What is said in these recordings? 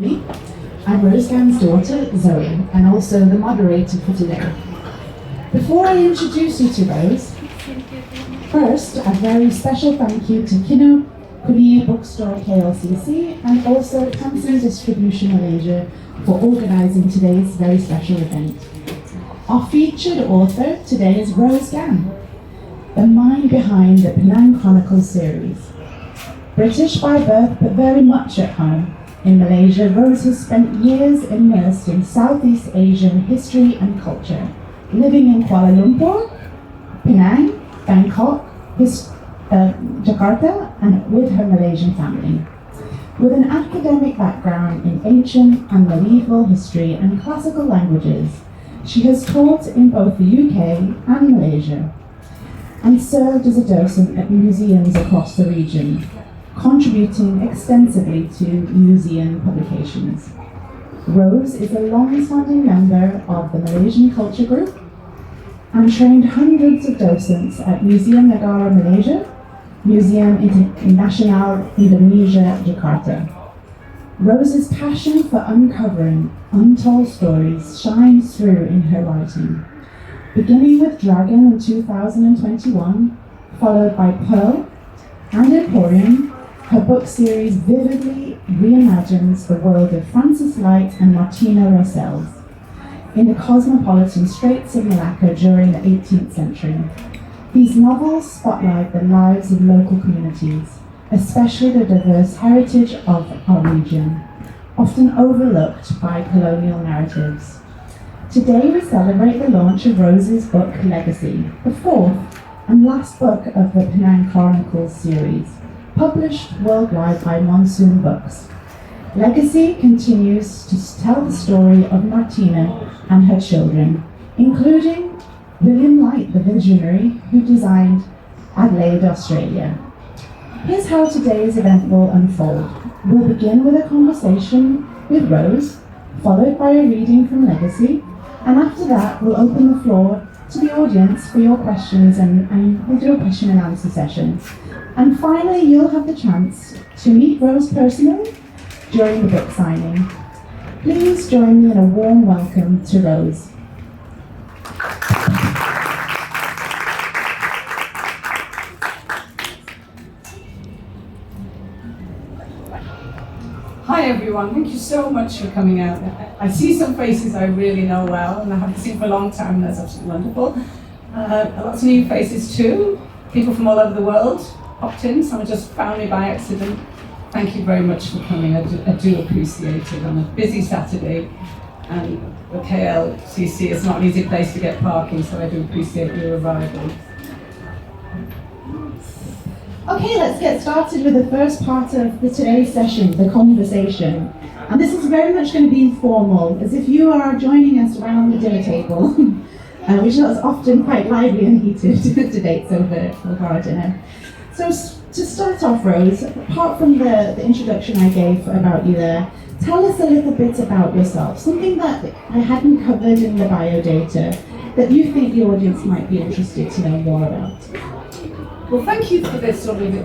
I'm Roseanne's daughter, Zoe, and also the moderator for today. Before I introduce you to Rose, first, a very special thank you to Kino Kunia Bookstore KLCC and also Hanson Distribution Malaysia for organising today's very special event. Our featured author today is Rose Gann, the mind behind the Penang Chronicles series. British by birth, but very much at home. In Malaysia, Rose has spent years immersed in Southeast Asian history and culture, living in Kuala Lumpur, Penang, Bangkok, Jakarta, and with her Malaysian family. With an academic background in ancient and medieval history and classical languages, she has taught in both the UK and Malaysia, and served as a docent at museums across the region, contributing extensively to museum publications. Rose is a long-standing member of the Malaysian Culture Group and trained hundreds of docents at Museum Negara Malaysia, Museum Nasional Indonesia, Jakarta. Rose's passion for uncovering untold stories shines through in her writing, beginning with Dragon in 2021, followed by Pearl and Emporium. Her book series vividly reimagines the world of Francis Light and Martina Rossells in the cosmopolitan Straits of Malacca during the 18th century. These novels spotlight the lives of local communities, especially the diverse heritage of our region, often overlooked by colonial narratives. Today we celebrate the launch of Rose's book Legacy, the fourth and last book of the Penang Chronicles series, published worldwide by Monsoon Books. Legacy continues to tell the story of Martina and her children, including William Light, the visionary who designed Adelaide, Australia. Here's how today's event will unfold. We'll begin with a conversation with Rose, followed by a reading from Legacy, and after that we'll open the floor to the audience for your questions and we'll do a question and answer session. And finally, you'll have the chance to meet Rose personally during the book signing. Please join me in a warm welcome to Rose. Hi everyone, thank you so much for coming out. I see some faces I really know well and I haven't seen for a long time, and that's absolutely wonderful. Lots of new faces too, people from all over the world popped in, some just found me by accident. Thank you very much for coming, I do appreciate it on a busy Saturday, and the KLCC is not an easy place to get parking, so I do appreciate your arrival. Okay, let's get started with the first part of today's session, the conversation. And this is very much going to be informal, as if you are joining us around the dinner table, which is often quite lively and heated debates over our dinner. So to start off, Rose, apart from the introduction I gave about you there, tell us a little bit about yourself, something that I hadn't covered in the bio data that you think the audience might be interested to know more about. Well, thank you for this sort of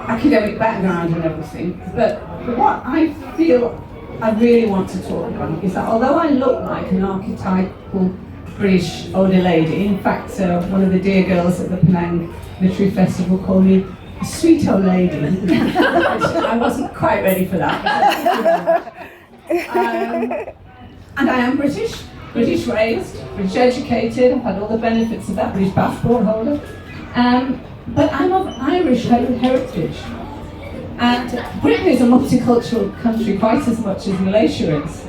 academic background and everything, but what I feel I really want to talk about is that although I look like an archetypal British older lady, in fact one of the dear girls at the Penang Literary Festival called me a sweet old lady. I wasn't quite ready for that. And I am British raised, British educated, I've had all the benefits of that, British passport holder. But I'm of Irish heritage, and Britain is a multicultural country quite as much as Malaysia is.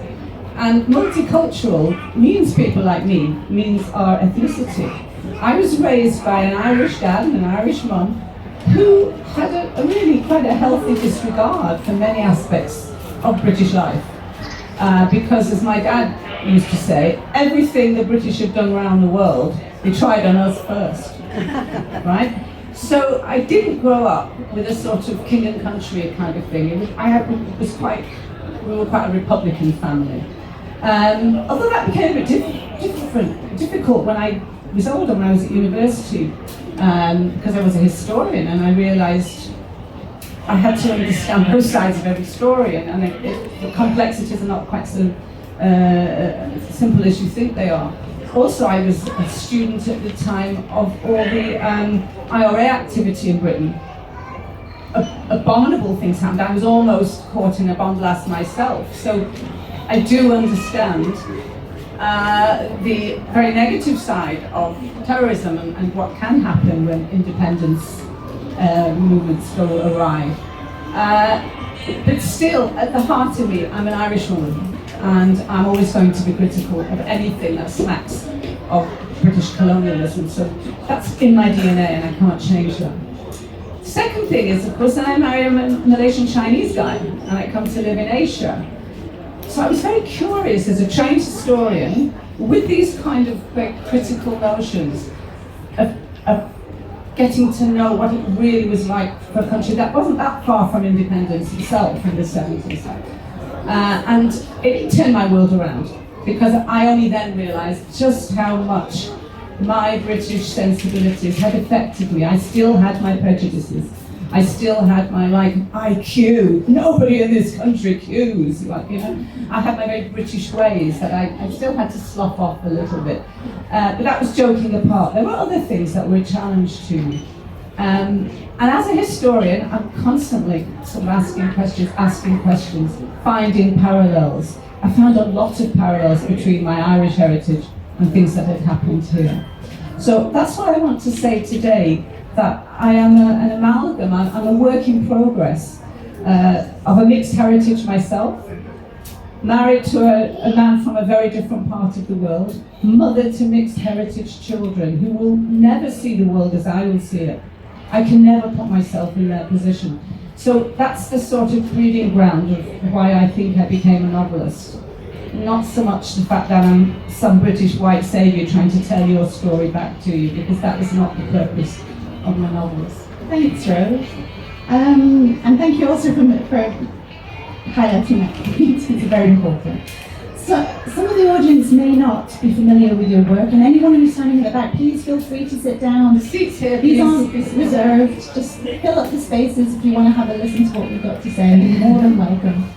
And multicultural means people like me, means our ethnicity. I was raised by an Irish dad and an Irish mum who had a really quite a healthy disregard for many aspects of British life. Because as my dad used to say, everything the British have done around the world, they tried on us first, right? So I didn't grow up with a sort of king and country kind of thing. We were quite a Republican family. Although that became a bit difficult when I was older, when I was at university, because I was a historian, and I realised I had to understand both sides of every story, and the complexities are not quite so simple as you think they are. Also, I was a student at the time of all the IRA activity in Britain. Abominable things happened. I was almost caught in a bomb blast myself, so I do understand the very negative side of terrorism and what can happen when independence movements go awry. But still, at the heart of me, I'm an Irish woman, and I'm always going to be critical of anything that smacks of British colonialism. So that's in my DNA, and I can't change that. Second thing is, of course, I married a Malaysian Chinese guy, and I come to live in Asia. So I was very curious as a trained historian with these kind of very critical notions of getting to know what it really was like for a country that wasn't that far from independence itself in the 70s. And it turned my world around, because I only then realised just how much my British sensibilities had affected me. I still had my prejudices. I still had my IQ. Nobody in this country queues. I had my very British ways that I still had to slough off a little bit. But that was joking apart. There were other things that were a challenge to me. And as a historian, I'm constantly sort of asking questions, finding parallels. I found a lot of parallels between my Irish heritage and things that had happened here. So that's why I want to say today that I am an amalgam, I'm a work in progress of a mixed heritage myself, married to a man from a very different part of the world, mother to mixed heritage children who will never see the world as I will see it. I can never put myself in their position. So that's the sort of breeding ground of why I think I became a novelist. Not so much the fact that I'm some British white saviour trying to tell your story back to you, because that is not the purpose of my novels. Thanks, Rose. And thank you also for highlighting that point. It's very important. So, some of the audience may not be familiar with your work, and anyone who's standing at the back, please feel free to sit down. The seats here, these aren't reserved. Just fill up the spaces if you want to have a listen to what we've got to say. You're more than welcome.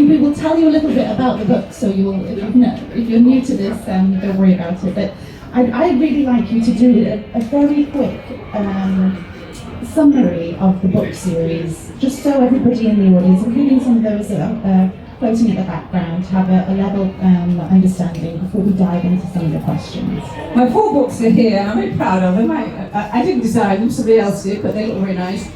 We will tell you a little bit about the book, so if you're new to this, don't worry about it. But I'd really like you to do a very quick summary of the book series, just so everybody in the audience, including some of those that are floating at the background, have a level understanding before we dive into some of the questions. My 4 books are here, and I'm very proud of them. I didn't design them, somebody else did, but they look very nice.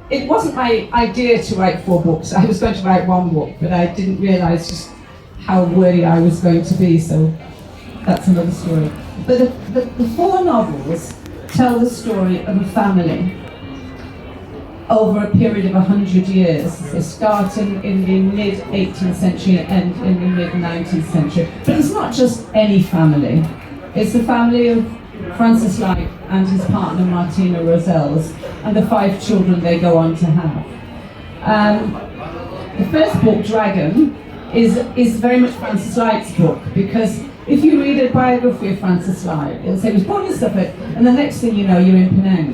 It wasn't my idea to write 4 books. I was going to write 1 book, but I didn't realise just how wordy I was going to be, so that's another story. But the 4 novels tell the story of a family over a period of 100 years. They start in the mid-18th century and end in the mid-19th century. But it's not just any family. It's the family of Francis Light and his partner Martina Roselles, and the 5 children they go on to have. The first book, Dragon, is very much Francis Light's book, because if you read a biography of Francis Light, it'll say he was born in Suffolk, and the next thing you know, you're in Penang.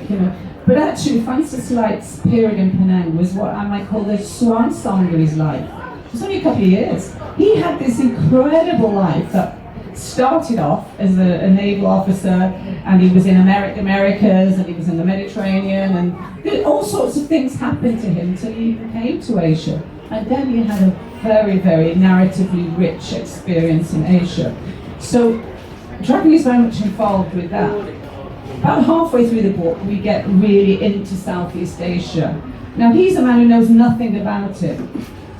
But actually, Francis Light's period in Penang was what I might call the swan song of his life. It was only a couple of years. He had this incredible life that started off as a naval officer, and he was in Americas, and he was in the Mediterranean, and all sorts of things happened to him until he came to Asia. And then he had a very, very narratively rich experience in Asia. So Dragon is very much involved with that. About halfway through the book, we get really into Southeast Asia. Now, he's a man who knows nothing about it.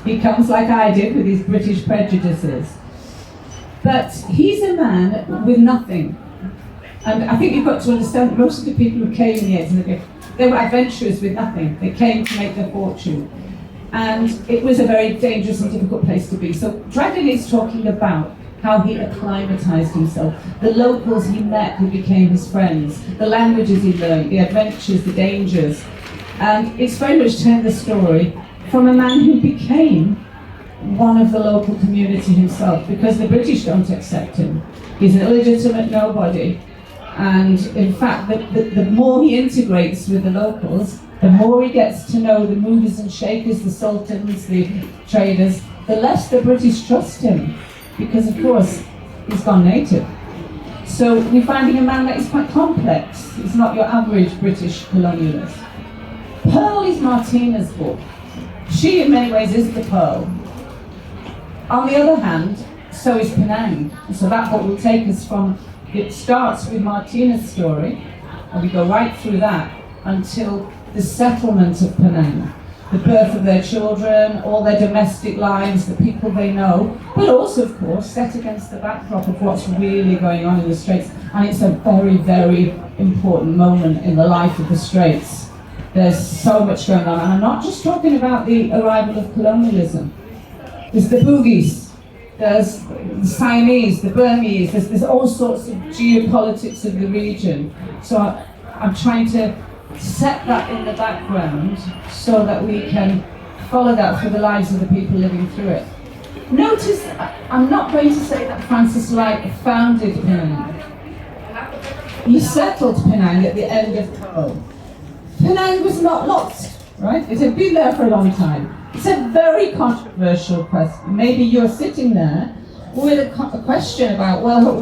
He comes like I did with his British prejudices. But he's a man with nothing. And I think you've got to understand that most of the people who came in the 80s, they were adventurers with nothing. They came to make their fortune. And it was a very dangerous and difficult place to be. So Dragon is talking about how he acclimatized himself, the locals he met who became his friends, the languages he learned, the adventures, the dangers. And it's very much turned the story from a man who became one of the local community himself, because the British don't accept him. He's an illegitimate nobody. And in fact, the more he integrates with the locals, The more he gets to know the movers and shakers, the sultans, the traders, the less the British trust him, because of course he's gone native. So we're finding a man that is quite complex. He's not your average British colonialist. Pearl is Martina's book. She in many ways is the Pearl. On the other hand, so is Penang. So that book will take us from, it starts with Martina's story, and we go right through that until the settlement of Penang, the birth of their children, all their domestic lives, the people they know, but also, of course, set against the backdrop of what's really going on in the Straits. And it's a very, very important moment in the life of the Straits. There's so much going on, and I'm not just talking about the arrival of colonialism. There's the Bugis, there's the Siamese, the Burmese, there's all sorts of geopolitics of the region. So I'm trying to set that in the background so that we can follow that through the lives of the people living through it. Notice, I'm not going to say that Francis Light founded Penang. He settled Penang at the end of Pearl. Penang was not lost, right? It had been there for a long time. It's a very controversial question. Maybe you're sitting there with a question about, well,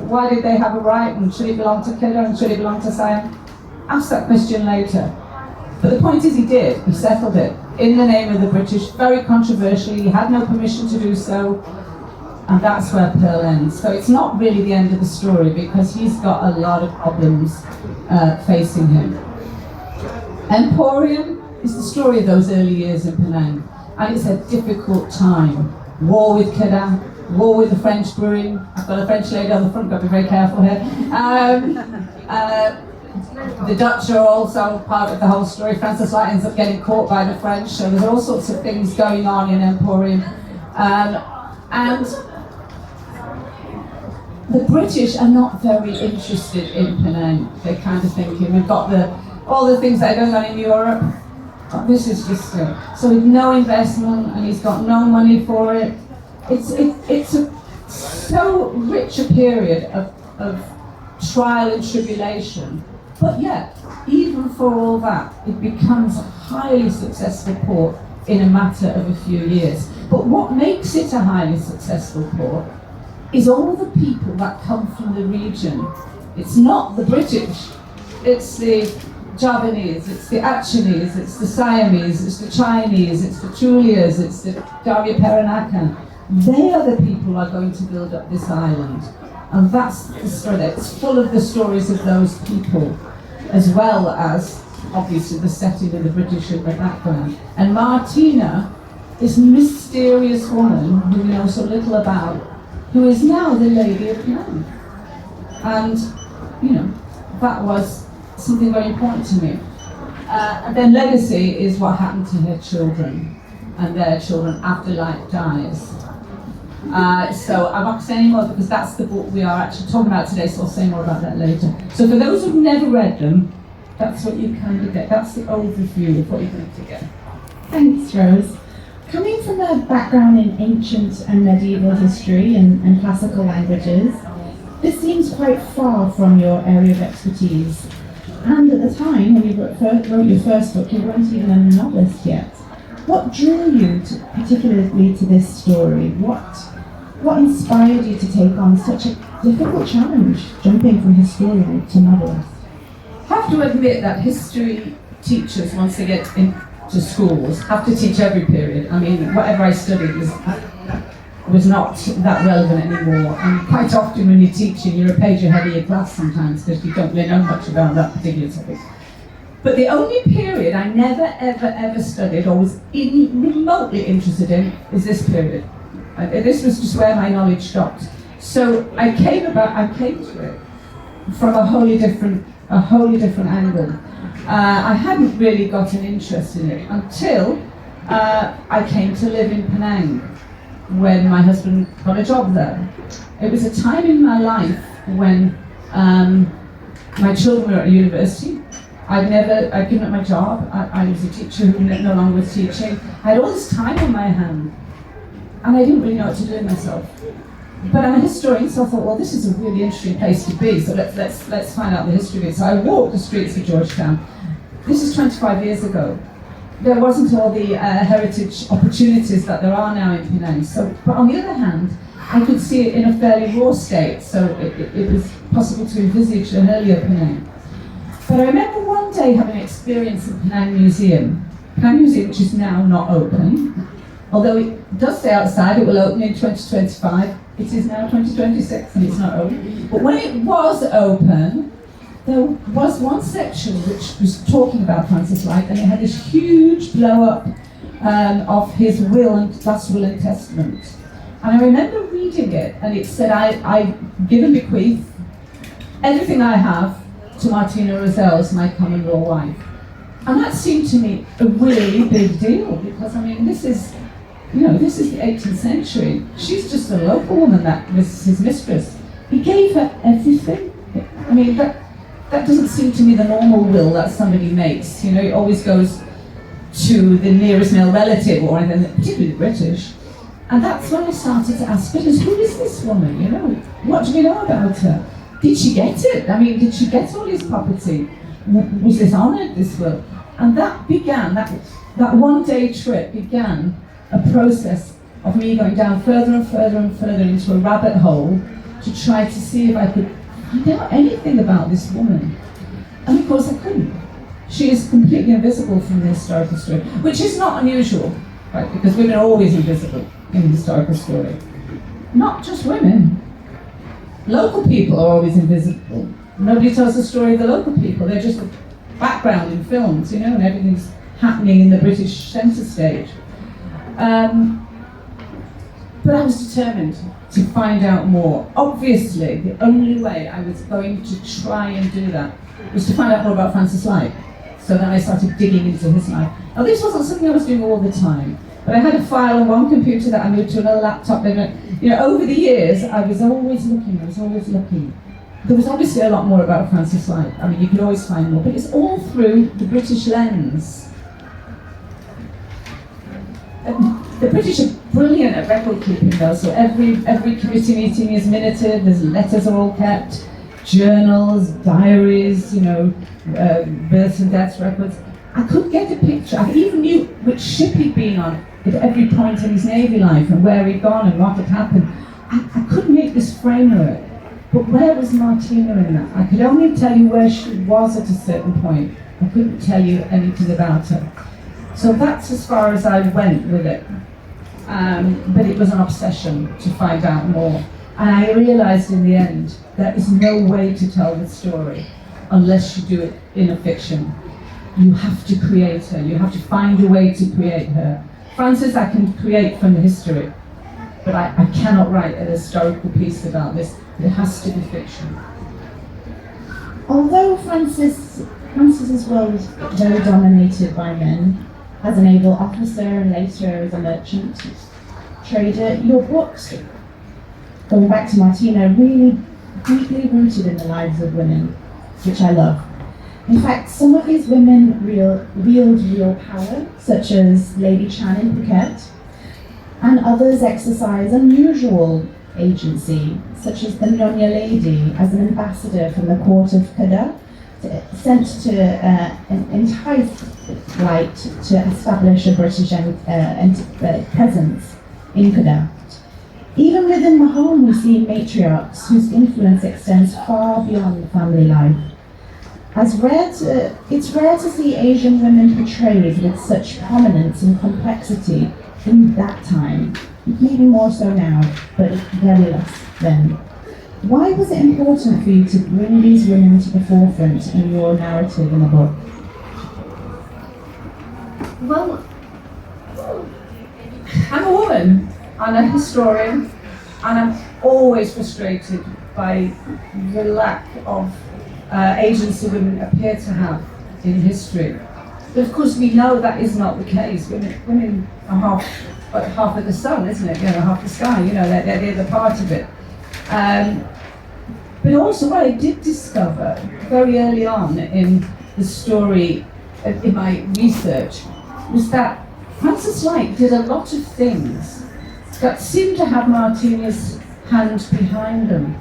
why did they have a right, and should it belong to Kedah, and should it belong to Siam? Ask that question later. But the point is he did. He settled it in the name of the British, very controversially. He had no permission to do so, and that's where Pearl ends. So it's not really the end of the story, because he's got a lot of problems facing him. Emporium is the story of those early years in Penang, and it's a difficult time. War with Kedah, war with the French brewing. I've got a French lady on the front, got to be very careful here. The Dutch are also part of the whole story. Francis Light ends up getting caught by the French, so there's all sorts of things going on in Emporium. And the British are not very interested in Penang. They're kind of thinking, we've got all the things that are going on in Europe. This is just so with no investment, and he's got no money for it. It's so rich a period of trial and tribulation, but yet, even for all that, it becomes a highly successful port in a matter of a few years. But what makes it a highly successful port is all the people that come from the region. It's not the British, it's the Javanese, it's the Achinese, it's the Siamese, it's the Chinese, it's the Chulias, it's the Darya Peranakan. They are the people who are going to build up this island. And that's the story. It's full of the stories of those people, as well as, obviously, the setting of the British in the background. And Martina, this mysterious woman who we know so little about, who is now the Lady of Penang. And, that was something very important to me. And then legacy is what happened to her children and their children after Light dies. So I won't say any more, because that's the book we are actually talking about today, so I'll say more about that later. So for those who've never read them, that's what you kind of get. That's the overview of what you're going to get. Thanks, Rose. Coming from a background in ancient and medieval history and classical languages, this seems quite far from your area of expertise. And at the time when you wrote your first book, you weren't even a novelist yet. What drew you particularly to this story? What inspired you to take on such a difficult challenge, jumping from historian to novelist? I have to admit that history teachers, once they get into schools, have to teach every period. I mean, whatever I studied was not that relevant anymore. And quite often when you're teaching, you're a page ahead of your class sometimes, because you don't really know much about that particular topic. But the only period I never, ever studied or was remotely interested in is this period. This was just where my knowledge stopped. So I came to it from a wholly different angle. I hadn't really got an interest in it until I came to live in Penang when my husband got a job there. It was a time in my life when my children were at university. I'd given up my job. I was a teacher who no longer was teaching. I had all this time on my hand, and I didn't really know what to do with myself. But I'm a historian, so I thought, well, this is a really interesting place to be. So let's find out the history of it. So I walked the streets of Georgetown, this is 25 years ago. There wasn't all the heritage opportunities that there are now in Penang. So, but on the other hand, I could see it in a fairly raw state, so it was possible to envisage an earlier Penang. But I remember one day having an experience at Penang Museum, which is now not open, although it does say outside it will open in 2025. It is now 2026 and it's not open. But when it was open, there was one section which was talking about Francis Light, and it had this huge blow-up of his last will and testament. And I remember reading it, and it said, I give and bequeath everything I have to Martina Rosells, my common law wife. And that seemed to me a really big deal, because I mean, this is the 18th century. She's just a local woman that was his mistress. He gave her everything. I mean, that doesn't seem to me the normal will that somebody makes. You know, it always goes to the nearest male relative, or particularly the British. And that's when I started to ask British, who is this woman? You know, what do we know about her? Did she get it? I mean, did she get all his property? Was this honoured, this will? And that began, that one-day trip began a process of me going down further and further and further into a rabbit hole to try to see if I could find out anything about this woman. And of course I couldn't. She is completely invisible from the historical story, which is not unusual, right? Because women are always invisible in the historical story. Not just women. Local people are always invisible. Nobody tells the story of the local people. They're just a background in films, you know, and everything's happening in the British centre stage. But I was determined to find out more. Obviously, the only way I was going to try and do that was to find out more about Francis Light. So then I started digging into his life. Now, this wasn't something I was doing all the time, but I had a file on one computer that I moved to another laptop. You know, over the years, I was always looking. There was obviously a lot more about Francis Light. I mean, you could always find more, but it's all through the British lens. The British are brilliant at record keeping, though, so every committee meeting is minuted, there's letters are all kept, journals, diaries, you know, births and deaths records. I could get a picture. I even knew which ship he'd been on at every point in his Navy life and where he'd gone and what had happened. I could make this framework, but where was Martina in that? I could only tell you where she was at a certain point. I couldn't tell you anything about her. So that's as far as I went with it. But it was an obsession to find out more. And I realized in the end, there is no way to tell the story unless you do it in a fiction. You have to create her. You have to find a way to create her. Francis, I can create from the history, but I cannot write a historical piece about this. It has to be fiction. Although Francis's world was very dominated by men, as a naval officer and later as a merchant trader, your books, going back to Martina, really deeply rooted in the lives of women, which I love. In fact, some of these women wield real power, such as Lady Chan in Phuket, and others exercise unusual agency, such as the Nyonya Lady as an ambassador from the court of Kedah, sent to entice Light to establish a British presence in Kedah. Even within the home, we see matriarchs whose influence extends far beyond family life. It's rare to see Asian women portrayed with such prominence and complexity in that time. Maybe more so now, but very less then. Why was it important for you to bring these women to the forefront in your narrative in the book? Well, I'm a woman and a historian, and I'm always frustrated by the lack of agency women appear to have in history. But of course we know that is not the case. Women are half of the sun, isn't it? You know, half the sky, you know, they're the part of it. But also what I did discover very early on in the story, in my research, was that Francis Light did a lot of things that seemed to have Martina's hand behind them.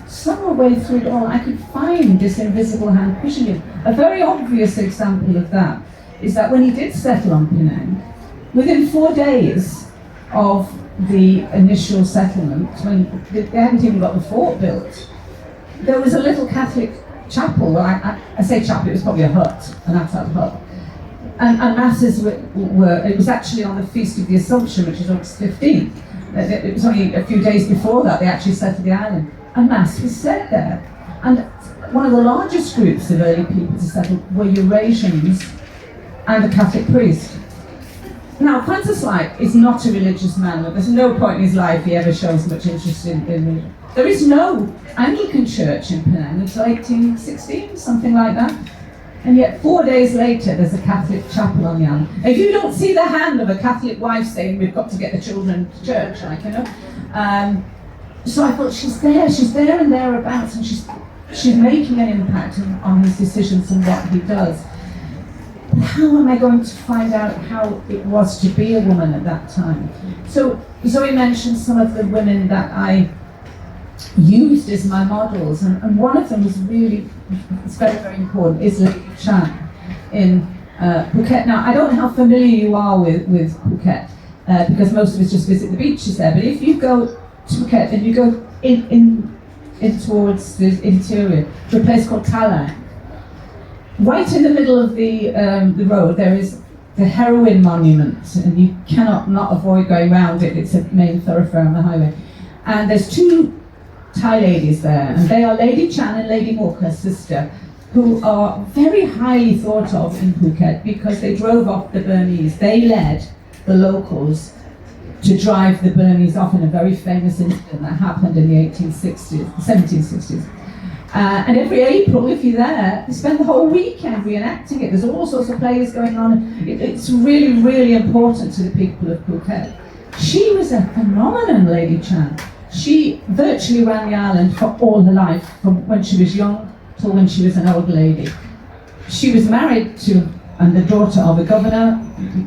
Somewhere way through it all, I could find this invisible hand pushing him. a very obvious example of that is that when he did settle on Penang, within 4 days of the initial settlement, when they hadn't even got the fort built, there was a little Catholic chapel. Well, I say chapel, it was probably a hut, an Attab hut. And masses were, it was actually on the Feast of the Assumption, which is August 15th. It was only a few days before that they actually settled the island. And Mass was said there. And one of the largest groups of early people to settle were Eurasians and a Catholic priest. Now, Francis Light is not a religious man. There's no point in his life he ever shows much interest in religion. There is no Anglican church in Penang until 1816, something like that. And yet 4 days later, there's a Catholic chapel on the island. If you don't see the hand of a Catholic wife saying, we've got to get the children to church, like, you know. So I thought, she's there and thereabouts, and she's making an impact on his decisions and what he does. But how am I going to find out how it was to be a woman at that time? So Zoe mentioned some of the women that I used as my models, and one of them was really, it's very, very important, is Lady Chan in Phuket. Now, I don't know how familiar you are with Phuket, because most of us just visit the beaches there, but if you go to Phuket and you go in towards the interior to a place called Talang, right in the middle of the road there is the heroin monument, and you cannot not avoid going round it. It's a main thoroughfare on the highway. And there's two Thai ladies there, and they are Lady Chan and Lady Mok, her sister, who are very highly thought of in Phuket because they drove off the Burmese. They led the locals to drive the Burmese off in a very famous incident that happened in the 1760s. And every April, if you're there, they spend the whole weekend reenacting it. There's all sorts of plays going on. It's really, really important to the people of Phuket. She was a phenomenon, Lady Chan. She virtually ran the island for all her life, from when she was young till when she was an old lady. She was married to, and the daughter of a governor,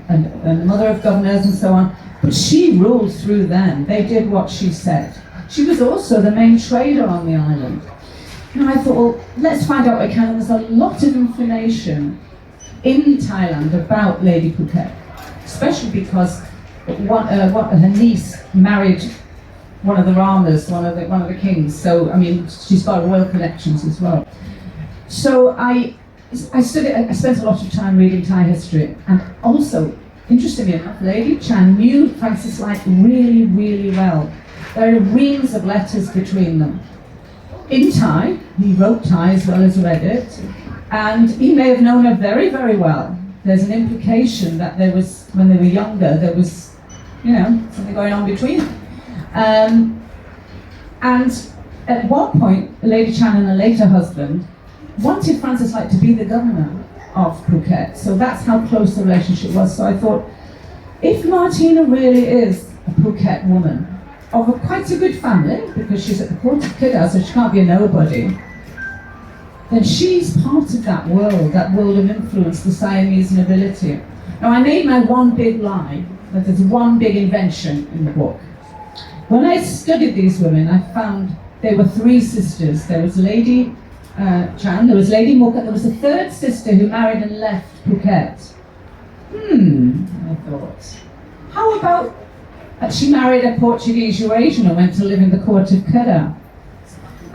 and the mother of governors and so on, but she ruled through them. They did what she said. She was also the main trader on the island. And I thought, well, let's find out what we can. And there's a lot of information in Thailand about Lady Phuket, especially because her niece married one of the Ramas, one of the kings. So I mean, she's got royal connections as well. So I spent a lot of time reading Thai history, and also, interestingly enough, Lady Chan knew Francis Light really, really well. There are reams of letters between them. In Thai, he wrote Thai as well as read it, and he may have known her very, very well. There's an implication that there was, when they were younger, there was, something going on between them. And at one point, Lady Chan and her later husband wanted Francis Light to be the governor of Phuket. So that's how close the relationship was. So I thought, if Martina really is a Phuket woman, of quite a good family, because she's at the court of Kedah, so she can't be a nobody, then she's part of that world of influence, the Siamese nobility. Now, I made my one big lie, that there's one big invention in the book. When I studied these women, I found there were three sisters. There was Lady Chan, there was Lady Mok, and there was a third sister who married and left Phuket. I thought, how about she married a Portuguese Eurasian and went to live in the court of Kedah?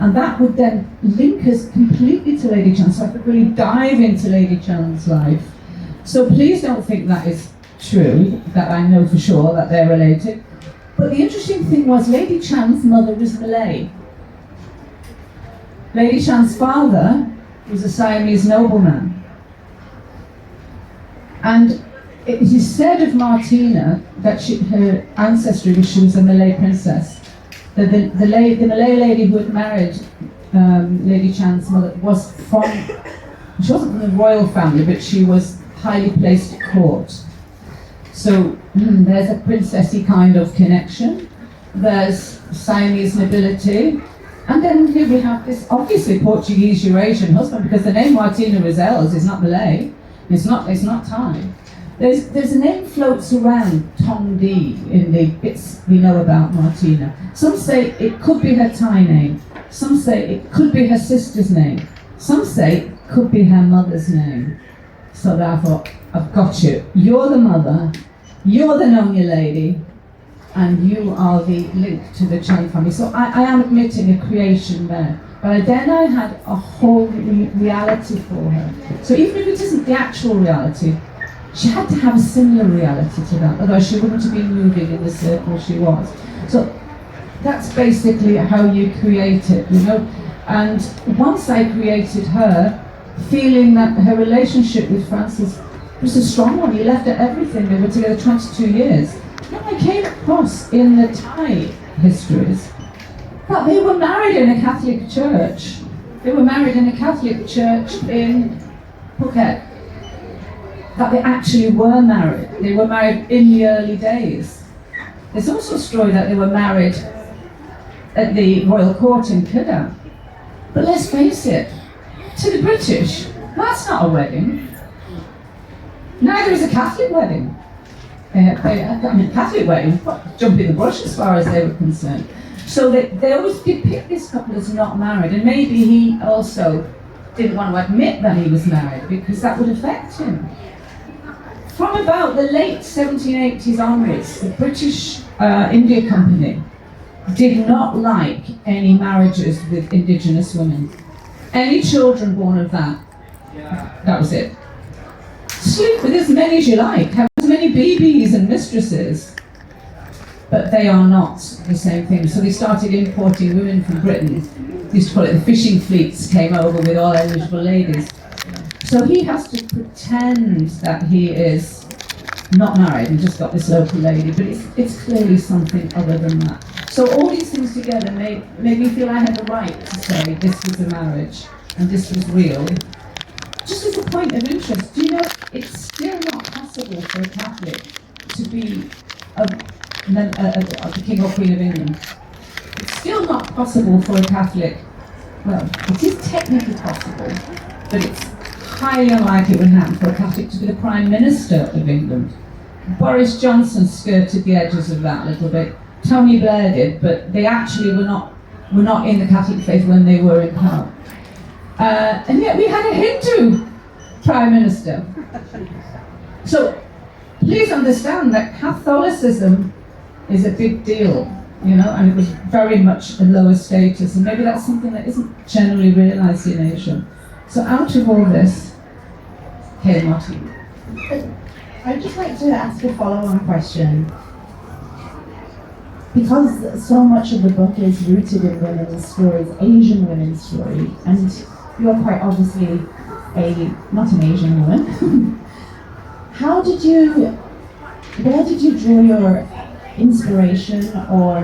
And that would then link us completely to Lady Chan, so I could really dive into Lady Chan's life. So please don't think that is true, that I know for sure that they're related. But the interesting thing was, Lady Chan's mother was Malay. Lady Chan's father was a Siamese nobleman. And it is said of Martina that her ancestry was, she was a Malay princess. The Malay lady who had married Lady Chan's mother was from, she wasn't from the royal family, but she was highly placed at court. So there's a princessy kind of connection. There's Siamese nobility. And then here we have this obviously Portuguese Eurasian husband, because the name Martina Rizels is not Malay. It's not Thai. There's a name floats around, Tong Di, in the bits we know about Martina. Some say it could be her Thai name. Some say it could be her sister's name. Some say it could be her mother's name. So that I thought, I've got you. You're the mother, you're the Nonya lady, and you are the link to the Chang family. So I am admitting a creation there. But then I had a whole reality for her. So even if it isn't the actual reality, she had to have a similar reality to that, otherwise she wouldn't have been moving in the circle she was. So that's basically how you create it, you know. And once I created her, feeling that her relationship with Francis was a strong one. He left her everything. They were together 22 years. Then I came across in the Thai histories that they were married in a Catholic church. They were married in a Catholic church in Phuket. That they actually were married. They were married in the early days. There's also a story that they were married at the royal court in Kedah. But let's face it, to the British, that's not a wedding. Neither is a Catholic wedding. Catholic wedding, jump in the bush as far as they were concerned. So they always depict this couple as not married, and maybe he also didn't want to admit that he was married because that would affect him. From about the late 1780s onwards, the British India Company did not like any marriages with indigenous women. Any children born of that was it. Sleep with as many as you like, have as many BBs and mistresses, but they are not the same thing. So they started importing women from Britain. They used to call it the fishing fleets came over with all eligible ladies. So he has to pretend that he is not married and just got this local lady, but it's clearly something other than that. So all these things together made me feel I had the right to say this was a marriage and this was real. Just as a point of interest, do you know it's still not possible for a Catholic to be the King or Queen of England. It's still not possible for a Catholic, well, it is technically possible, but it's highly unlikely it would happen for a Catholic to be the Prime Minister of England. Boris Johnson skirted the edges of that a little bit. Tony Blair did, but they actually were not in the Catholic faith when they were in power. And yet we had a Hindu Prime Minister. So please understand that Catholicism is a big deal, you know, and it was very much a lower status, and maybe that's something that isn't generally realised in Asia. So out of all this came Marty. I'd just like to ask a follow-on question. Because so much of the book is rooted in women's stories, Asian women's stories, and you're quite obviously not an Asian woman. Where did you draw your inspiration or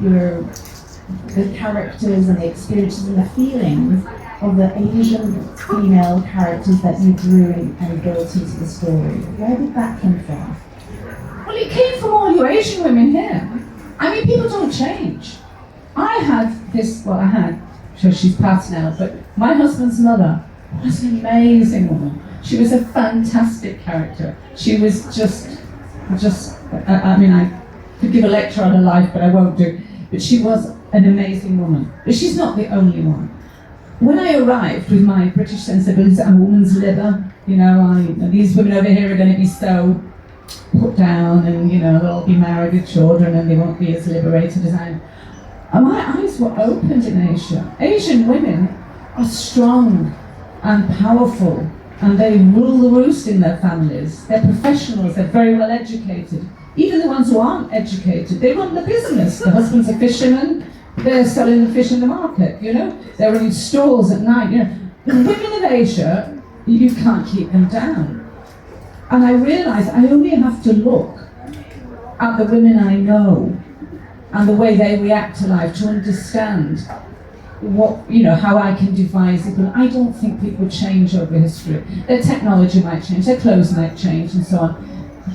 the characters and the experiences and the feelings of the Asian female characters that you drew and built into the story? Where did that come from? Well, it came from all you Asian women here. I mean, people don't change. I had, so she's passed now, but my husband's mother was an amazing woman. She was a fantastic character. She was I could give a lecture on her life, but I won't do. But she was an amazing woman. But she's not the only one. When I arrived with my British sensibilities and a woman's liver, these women over here are going to be so put down, and they'll all be married with children and they won't be as liberated as I am. And my eyes were opened in Asia. Asian women are strong and powerful, and they rule the roost in their families. They're professionals, they're very well educated. Even the ones who aren't educated, they run the business. The husband's a fisherman, they're selling the fish in the market, They're running stalls at night, The women of Asia, you can't keep them down. And I realised I only have to look at the women I know and the way they react to life to understand how I can devise it. But I don't think people change over history. Their technology might change, their clothes might change, and so on.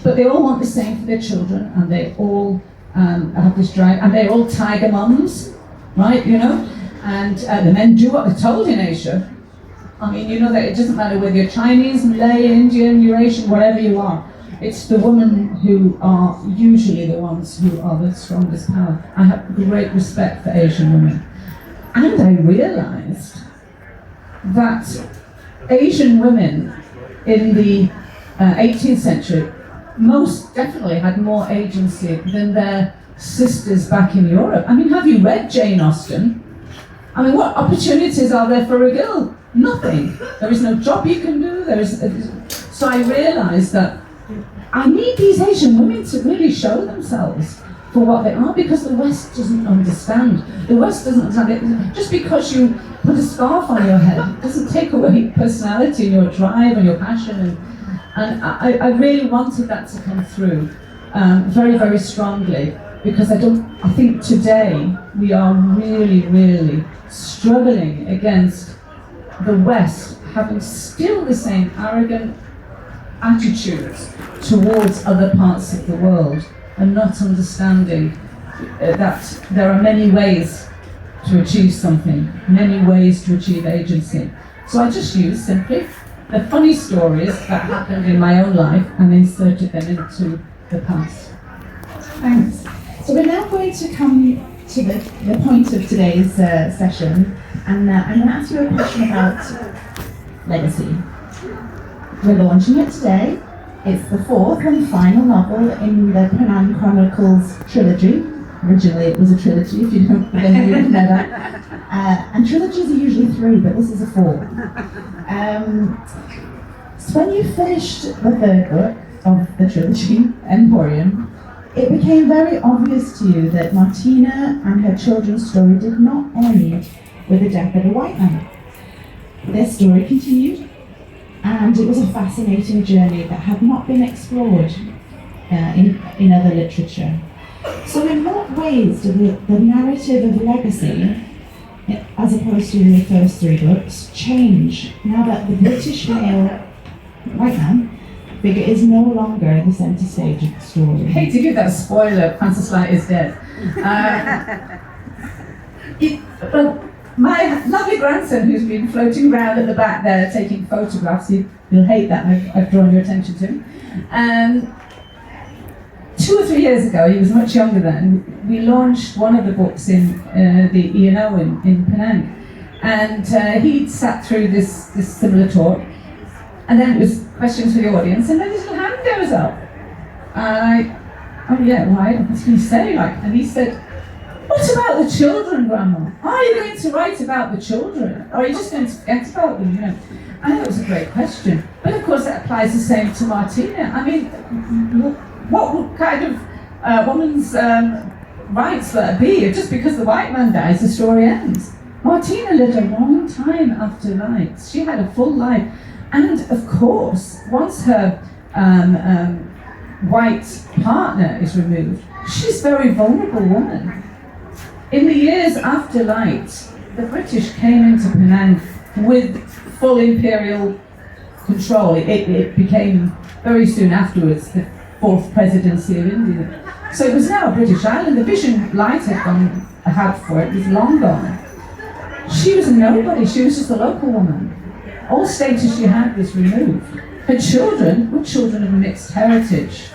But they all want the same for their children, and they all have this drive, and they're all tiger mums, right? And the men do what they're told in Asia. I mean, that it doesn't matter whether you're Chinese, Malay, Indian, Eurasian, whatever you are. It's the women who are usually the ones who are the strongest power. I have great respect for Asian women. And I realised that Asian women in the 18th century most definitely had more agency than their sisters back in Europe. I mean, have you read Jane Austen? I mean, what opportunities are there for a girl? Nothing. There is no job you can do. So I realised that I need these Asian women to really show themselves for what they are, because the West doesn't understand. The West doesn't understand it. Just because you put a scarf on your head doesn't take away your personality and your drive and your passion. And I really wanted that to come through very, very strongly, because I think today we are really, really struggling against the West having still the same arrogant attitudes towards other parts of the world, and not understanding that there are many ways to achieve something, many ways to achieve agency. So I just used simply the funny stories that happened in my own life and inserted them into the past. Thanks. So we're now going to come to the point of today's session, and I'm going to ask you a question about legacy. We're launching it today. It's the fourth and final novel in the Penang Chronicles trilogy. Originally it was a trilogy, if you don't know that. And trilogies are usually 3, but this is a 4. So when you finished the third book of the trilogy, Emporium, it became very obvious to you that Martina and her children's story did not end with the death of a white man. Their story continued, and it was a fascinating journey that had not been explored in other literature. So in what ways did the narrative of legacy, as opposed to the first 3 books, change now that the British male white man figure is no longer the centre stage of the story? I hate to give that spoiler, Francis Light is dead. My lovely grandson, who's been floating around at the back there taking photographs, you'll hate that, I've drawn your attention to him. 2 or 3 years ago, he was much younger then, we launched one of the books in the E&O in Penang. And he'd sat through this similar talk, and then it was questions for the audience, and then his little hand goes up. And oh yeah, right, what's he say? And he said, "What about the children, Grandma? Are you going to write about the children? Or are you just going to forget about them, I thought it was a great question. But of course that applies the same to Martina. I mean, what kind of woman's rights will it be if just because the white man dies, the story ends? Martina lived a long time after Light. She had a full life. And of course, once her white partner is removed, she's a very vulnerable woman. In the years after Light, the British came into Penang with full imperial control. It became very soon afterwards the 4th presidency of India. So it was now a British island. The vision Light had for it was long gone. She was a nobody. She was just a local woman. All status she had was removed. Her children were children of mixed heritage.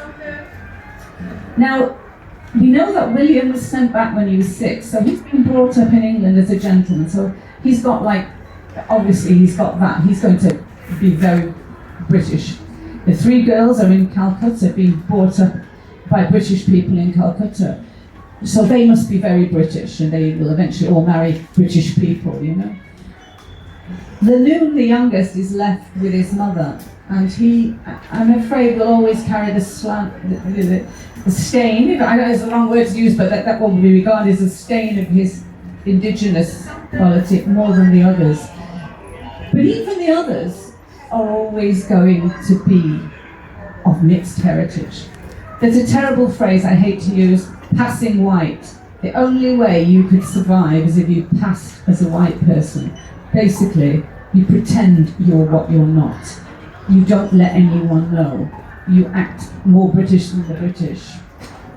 Now, we know that William was sent back when he was 6, so he's been brought up in England as a gentleman. So he's got obviously he's got that. He's going to be very British. The 3 girls are in Calcutta, being brought up by British people in Calcutta. So they must be very British, and they will eventually all marry British people, The Loon, the youngest, is left with his mother, and he, I'm afraid, will always carry the stain, I know it's a wrong word to use, but that will be regarded as a stain of his indigenous quality more than the others. But even the others are always going to be of mixed heritage. There's a terrible phrase I hate to use, passing white. The only way you could survive is if you passed as a white person. Basically, you pretend you're what you're not. You don't let anyone know. You act more British than the British.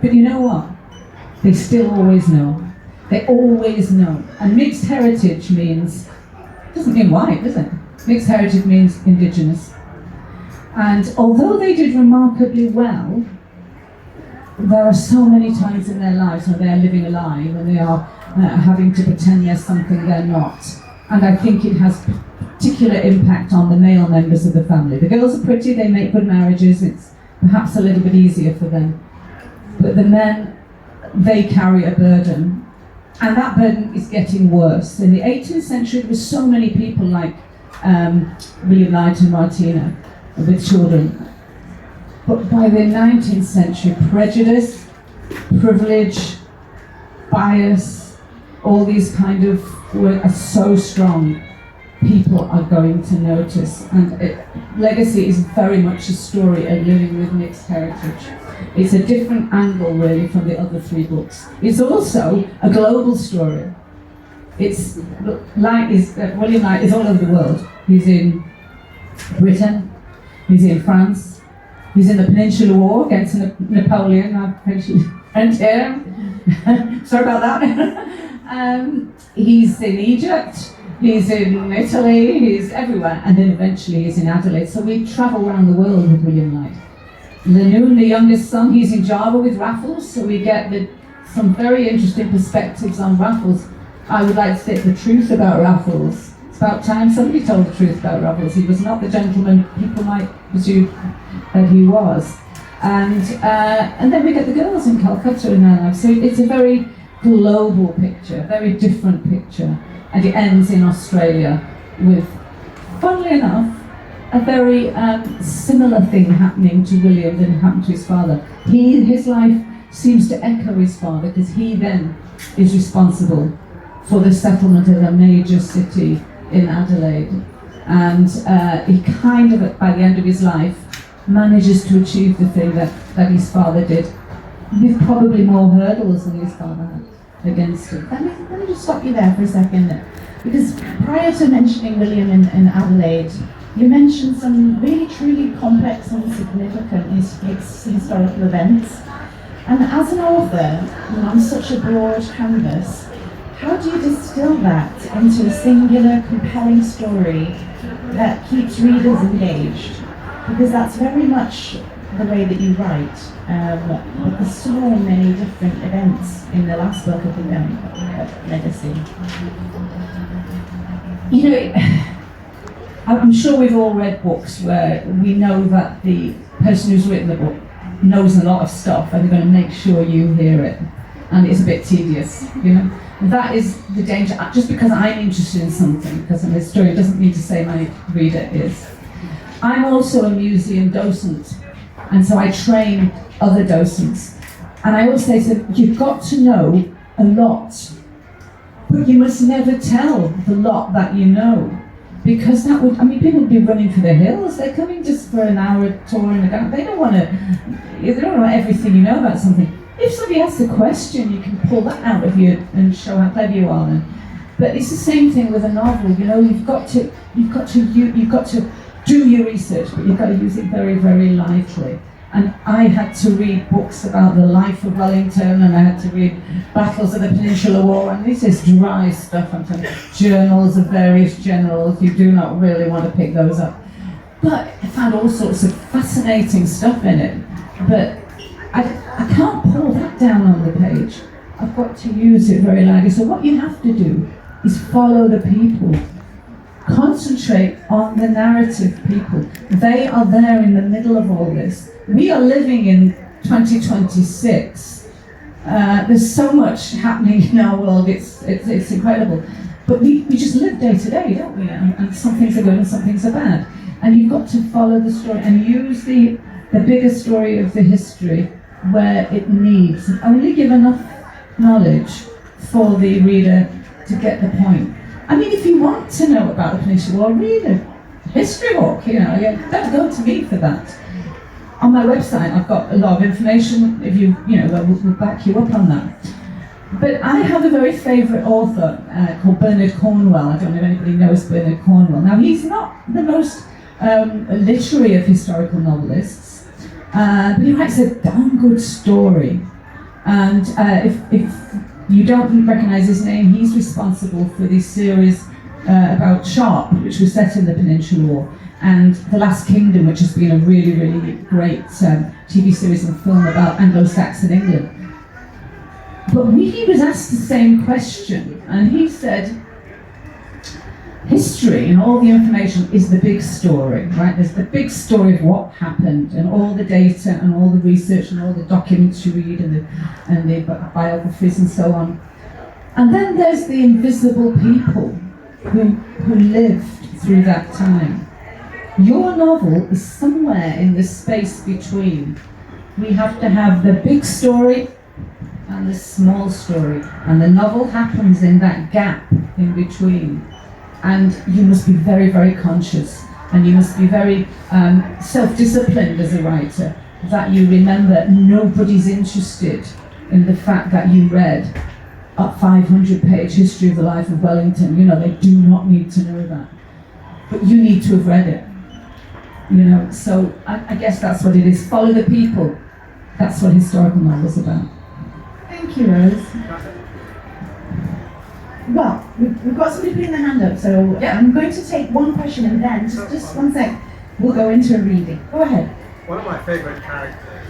But you know what? They still always know. They always know. And mixed heritage doesn't mean white, does it? Mixed heritage means indigenous. And although they did remarkably well, there are so many times in their lives when they are living a lie, when they are having to pretend they're something they're not. and I think it has particular impact on the male members of the family. The girls are pretty, they make good marriages, it's perhaps a little bit easier for them. But the men, they carry a burden, and that burden is getting worse. In the 18th century, there were so many people like William Knight and Martina with children. But by the 19th century, prejudice, privilege, bias, all these kind of are so strong, people are going to notice. And Legacy is very much a story of living with mixed heritage. It's a different angle, really, from the other three books. It's also a global story. William Knight is all over the world. He's in Britain, he's in France, he's in the Peninsular War against Napoleon, our French here. Sorry about that. He's in Egypt, he's in Italy, he's everywhere, and then eventually he's in Adelaide. So we travel around the world with William Knight. Lenoon, the youngest son, he's in Java with Raffles, so we get some very interesting perspectives on Raffles. I would like to say the truth about Raffles. It's about time somebody told the truth about Raffles. He was not the gentleman people might presume that he was. And then we get the girls in Calcutta in their lives. So it's a very global picture, very different picture. And it ends in Australia with, funnily enough, a very similar thing happening to William than happened to his father. His life seems to echo his father, because he then is responsible for the settlement of a major city in Adelaide. And he kind of, by the end of his life, manages to achieve the thing that his father did, with probably more hurdles than his father had against him. Let me just stop you there for a second, because prior to mentioning William in Adelaide, you mentioned some really truly complex and significant historical events. And as an author, on such a broad canvas, how do you distill that into a singular, compelling story that keeps readers engaged? Because that's very much the way that you write. But there's so many different events in the last book of the Legacy. You know, I'm sure we've all read books where we know that the person who's written the book knows a lot of stuff, and they're going to make sure you hear it, and it's a bit tedious, you know. That is the danger. Just because I'm interested in something, because I'm a historian, doesn't mean to say my reader is. I'm also a museum docent, and so I train other docents, and I always say to them, you've got to know a lot, but you must never tell the lot that you know. Because that would, people would be running for the hills. They're coming just for an hour tour in the garden. They don't want everything you know about something. If somebody asks a question, you can pull that out of you and show how clever you are. But it's the same thing with a novel. You know, you've got to do your research, but you've got to use it very, very lightly. And I had to read books about the life of Wellington, and I had to read Battles of the Peninsular War, and this is dry stuff. I'm telling you, journals of various generals. You do not really want to pick those up. But I found all sorts of fascinating stuff in it. But I can't pull that down on the page. I've got to use it very lightly. So what you have to do is follow the people. Concentrate on the narrative people. They are there in the middle of all this. We are living in 2026. There's so much happening in our world, it's incredible. But we just live day to day, don't we? And some things are good and some things are bad. And you've got to follow the story and use the bigger story of the history where it needs. And only give enough knowledge for the reader to get the point. If you want to know about the Peninsular War, read a history book, don't go to me for that. On my website, I've got a lot of information, if we'll back you up on that. But I have a very favourite author called Bernard Cornwell. I don't know if anybody knows Bernard Cornwell. Now, he's not the most literary of historical novelists, but he writes a darn good story. And if you don't recognise his name, he's responsible for this series about Sharp, which was set in the Peninsular War, and The Last Kingdom, which has been a really, really great TV series and film about Anglo-Saxon England. But he was asked the same question, and he said, history and all the information is the big story, right? There's the big story of what happened and all the data and all the research and all the documents you read and the biographies and so on. And then there's the invisible people who lived through that time. Your novel is somewhere in the space between. We have to have the big story and the small story, and the novel happens in that gap in between. And you must be very, very conscious, and you must be very self-disciplined as a writer, that you remember nobody's interested in the fact that you read a 500-page history of the life of Wellington. You know, they do not need to know that. But you need to have read it. You know, so I guess that's what it is. Follow the people. That's what historical novels about. Thank you, Rose. Well, we've got somebody putting their hand up, so yeah. I'm going to take one question and then, just one sec, we'll go into a reading. Go ahead. One of my favourite characters,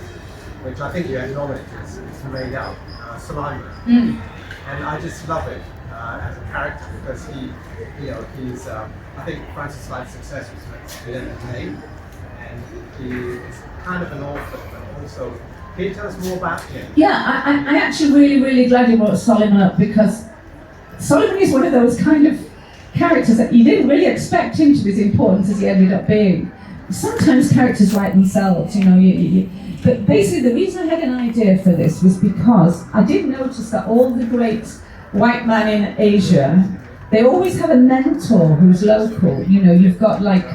which I think you acknowledge is made up, Sulaiman. And I just love it as a character because he's, I think Francis Light's success was to his name, and he is kind of an orphan, but also, can you tell us more about him? Yeah, I'm actually really, really glad you brought Solomon up, because Solomon is one of those kind of characters that you didn't really expect him to be as important as he ended up being. Sometimes characters write themselves, you know, but basically the reason I had an idea for this was because I did notice that all the great white men in Asia, they always have a mentor who's local. You know, you've got like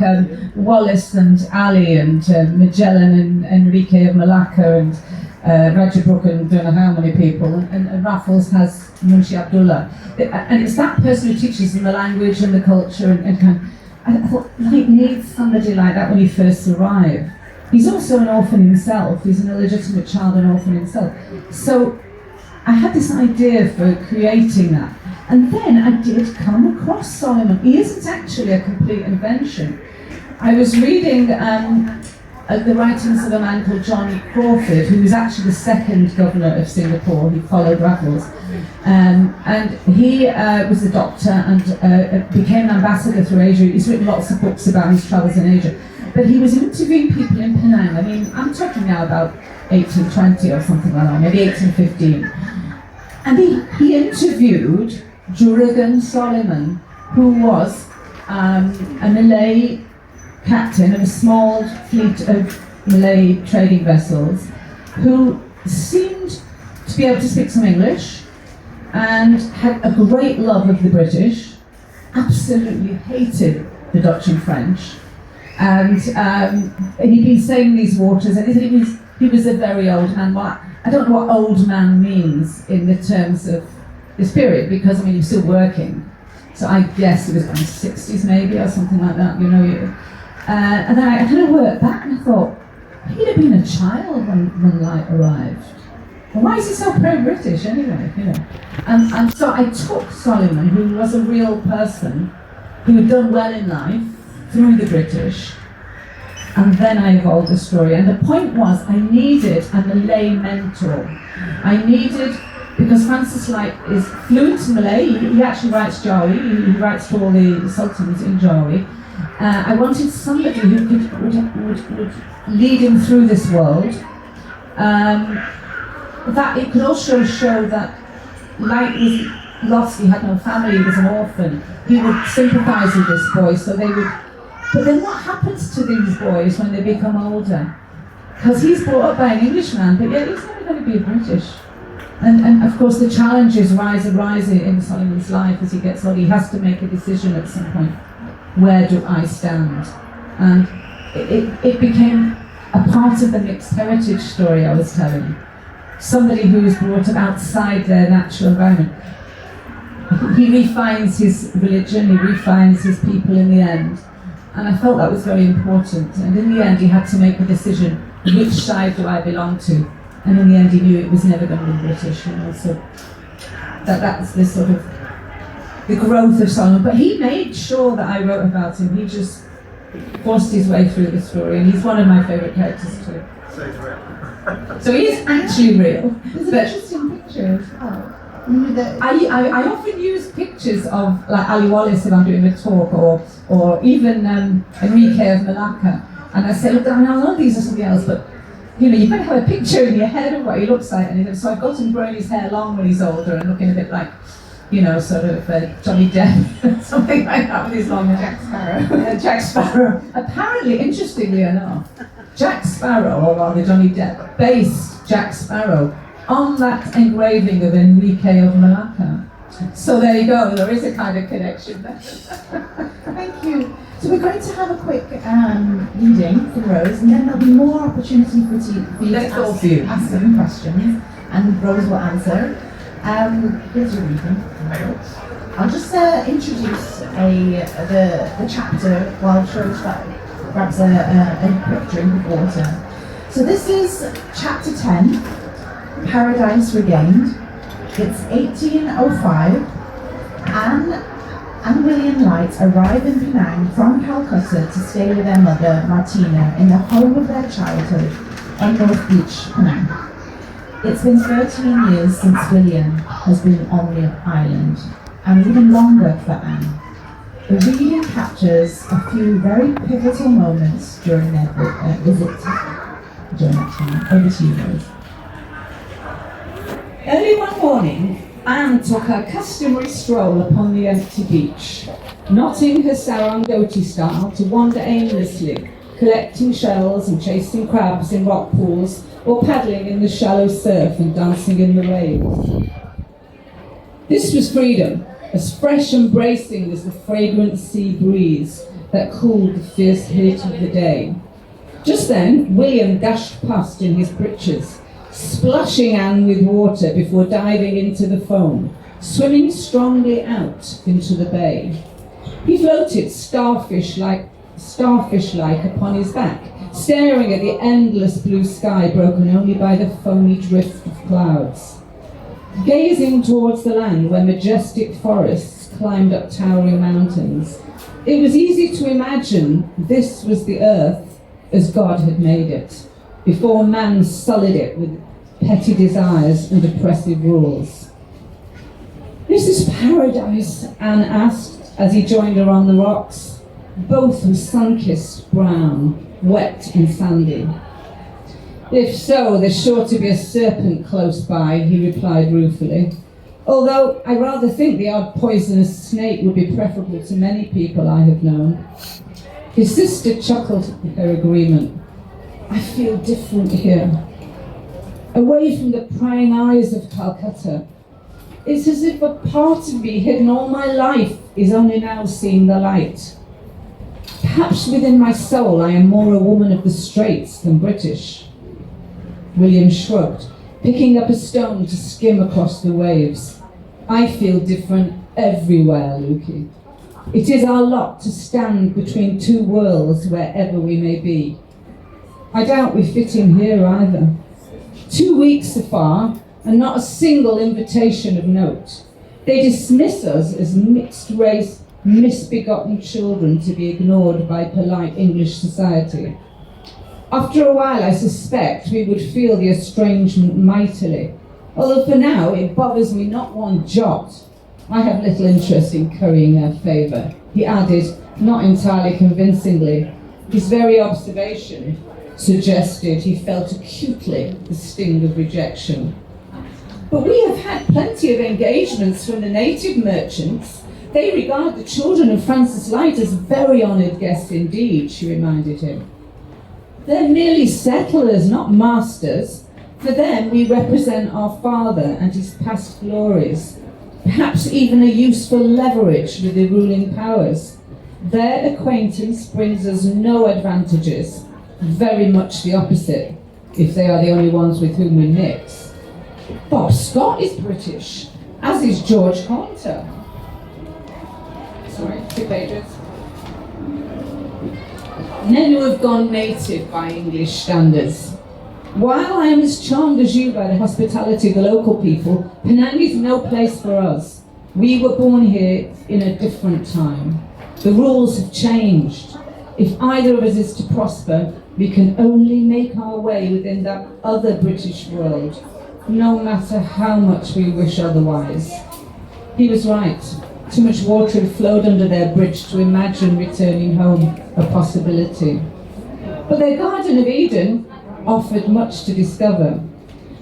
Wallace and Ali and Magellan and Enrique of Malacca and Rajabrook and don't know how many people, and Raffles has Munshi Abdullah. And it's that person who teaches them the language and the culture and I thought, Light needs somebody like that when he first arrived. He's also an orphan himself. He's an illegitimate child and orphan himself. So I had this idea for creating that. And then I did come across Solomon. He isn't actually a complete invention. I was reading the writings of a man called John Crawford, who was actually the second governor of Singapore. He followed Raffles. And he was a doctor and became an ambassador through Asia. He's written lots of books about his travels in Asia. But he was interviewing people in Penang. I mean, I'm talking now about 1820 or something like that, maybe 1815. And he interviewed Juragan Solomon, who was a Malay captain of a small fleet of Malay trading vessels, who seemed to be able to speak some English and had a great love of the British, absolutely hated the Dutch and French, and he'd been sailing these waters, and he was a very old man. Well, I don't know what old man means in the terms of this period, because I mean, he was still working, so I guess it was in his 60s maybe, or something like that, you know. And then I kind of worked back and I thought, he'd have been a child when Light arrived. Well, why is he so pro-British anyway, you know? And so I took Solomon, who was a real person, who had done well in life through the British, and then I evolved the story. And the point was, I needed a Malay mentor. I needed, because Francis Light is fluent in Malay, he actually writes Jawi, he writes to all the sultans in Jawi. I wanted somebody who would lead him through this world. That it could also show that Light was lost, he had no family, he was an orphan. He would sympathise with this boy, so they would. But then what happens to these boys when they become older? Because he's brought up by an Englishman, but yet he's never going to be British. And of course the challenges rise in Solomon's life as he gets older. He has to make a decision at some point. Where do I stand? And it became a part of the mixed heritage story I was telling. Somebody who was brought up outside their natural environment. He refines his religion, he refines his people in the end. And I felt that was very important. And in the end, he had to make a decision: which side do I belong to? And in the end, he knew it was never going to be British. You know, so that's the sort of the growth of Solomon. But he made sure that I wrote about him. He just forced his way through the story, and he's one of my favourite characters too. So he's real. So he is actually real. There's an interesting picture as well. I often use pictures of like Ali Wallace if I'm doing a talk, or even Enrique of Malacca, and I say, look, I know these are something else, but you've got to have a picture in your head of what he looks like. And so I've got him growing his hair long when he's older and looking a bit like, sort of Johnny Depp, something like that with his long hair. Jack Sparrow. Jack Sparrow. Apparently, interestingly enough, Jack Sparrow, or rather Johnny Depp, based Jack Sparrow on that engraving of Enrique of Malacca. So there you go, there is a kind of connection there. Thank you. So we're going to have a quick reading from Rose, and then there'll be more opportunity for you to ask some questions, and Rose will answer. Here's your reading. I'll just introduce the chapter while Rose grabs a quick drink of water. So this is chapter 10, Paradise Regained. It's 1805. Anne and William Light arrive in Penang from Calcutta to stay with their mother, Martina, in the home of their childhood on North Beach, Penang. It's been 13 years since William has been on the island, and even longer for Anne. The reading captures a few very pivotal moments during their visit during that time. Over to you, Rose. Early one morning, Anne took her customary stroll upon the empty beach, knotting her sarong dhoti style to wander aimlessly, collecting shells and chasing crabs in rock pools, or paddling in the shallow surf and dancing in the waves. This was freedom, as fresh and bracing as the fragrant sea breeze that cooled the fierce heat of the day. Just then, William dashed past in his breeches, splashing Anne with water before diving into the foam, swimming strongly out into the bay. He floated starfish-like upon his back, staring at the endless blue sky broken only by the foamy drift of clouds. Gazing towards the land where majestic forests climbed up towering mountains, it was easy to imagine this was the earth as God had made it, before man sullied it with petty desires and oppressive rules. "Is this paradise?" Anne asked as he joined her on the rocks. Both were sun-kissed brown, wet and sandy. "If so, there's sure to be a serpent close by," he replied ruefully. "Although I rather think the odd poisonous snake would be preferable to many people I have known." His sister chuckled at her agreement. "I feel different here. Away from the prying eyes of Calcutta. It's as if a part of me hidden all my life is only now seeing the light. Perhaps within my soul I am more a woman of the Straits than British." William shrugged, picking up a stone to skim across the waves. "I feel different everywhere, Lukey. It is our lot to stand between two worlds wherever we may be. I doubt we fit in here either. 2 weeks so far, and not a single invitation of note. They dismiss us as mixed-race, misbegotten children to be ignored by polite English society. After a while, I suspect we would feel the estrangement mightily, although for now it bothers me not one jot. I have little interest in currying their favour," he added, not entirely convincingly. His very observation suggested he felt acutely the sting of rejection. "But we have had plenty of engagements from the native merchants. They regard the children of Francis Light as very honoured guests indeed," she reminded him. "They're merely settlers, not masters. For them, we represent our father and his past glories, perhaps even a useful leverage with the ruling powers. Their acquaintance brings us no advantages, very much the opposite, if they are the only ones with whom we mix. Bob Scott is British, as is George Haunter." Sorry, 2 pages. "Men who have gone native by English standards. While I am as charmed as you by the hospitality of the local people, Penang is no place for us. We were born here in a different time. The rules have changed. If either of us is to prosper, we can only make our way within that other British world, no matter how much we wish otherwise. He was right. Too much water had flowed under their bridge to imagine returning home a possibility. But their Garden of Eden offered much to discover.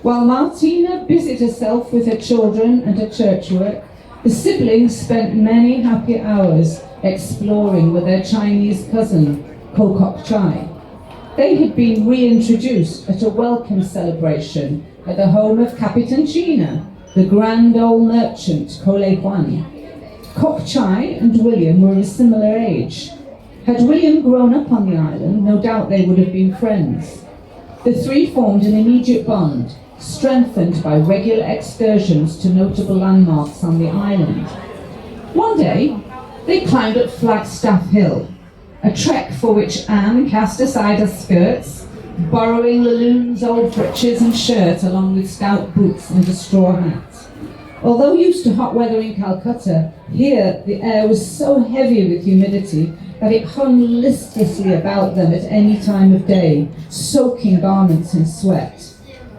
While Martina busied herself with her children and her church work, the siblings spent many happy hours exploring with their Chinese cousin, Kokok Chai. They had been reintroduced at a welcome celebration at the home of Capitan Gina, the grand old merchant Kolei Huan. Kok Chai and William were of a similar age. Had William grown up on the island, no doubt they would have been friends. The three formed an immediate bond, strengthened by regular excursions to notable landmarks on the island. One day, they climbed up Flagstaff Hill, a trek for which Anne cast aside her skirts, borrowing Laloon's old breeches and shirt along with stout boots and a straw hat. Although used to hot weather in Calcutta, here the air was so heavy with humidity that it hung listlessly about them at any time of day, soaking garments in sweat.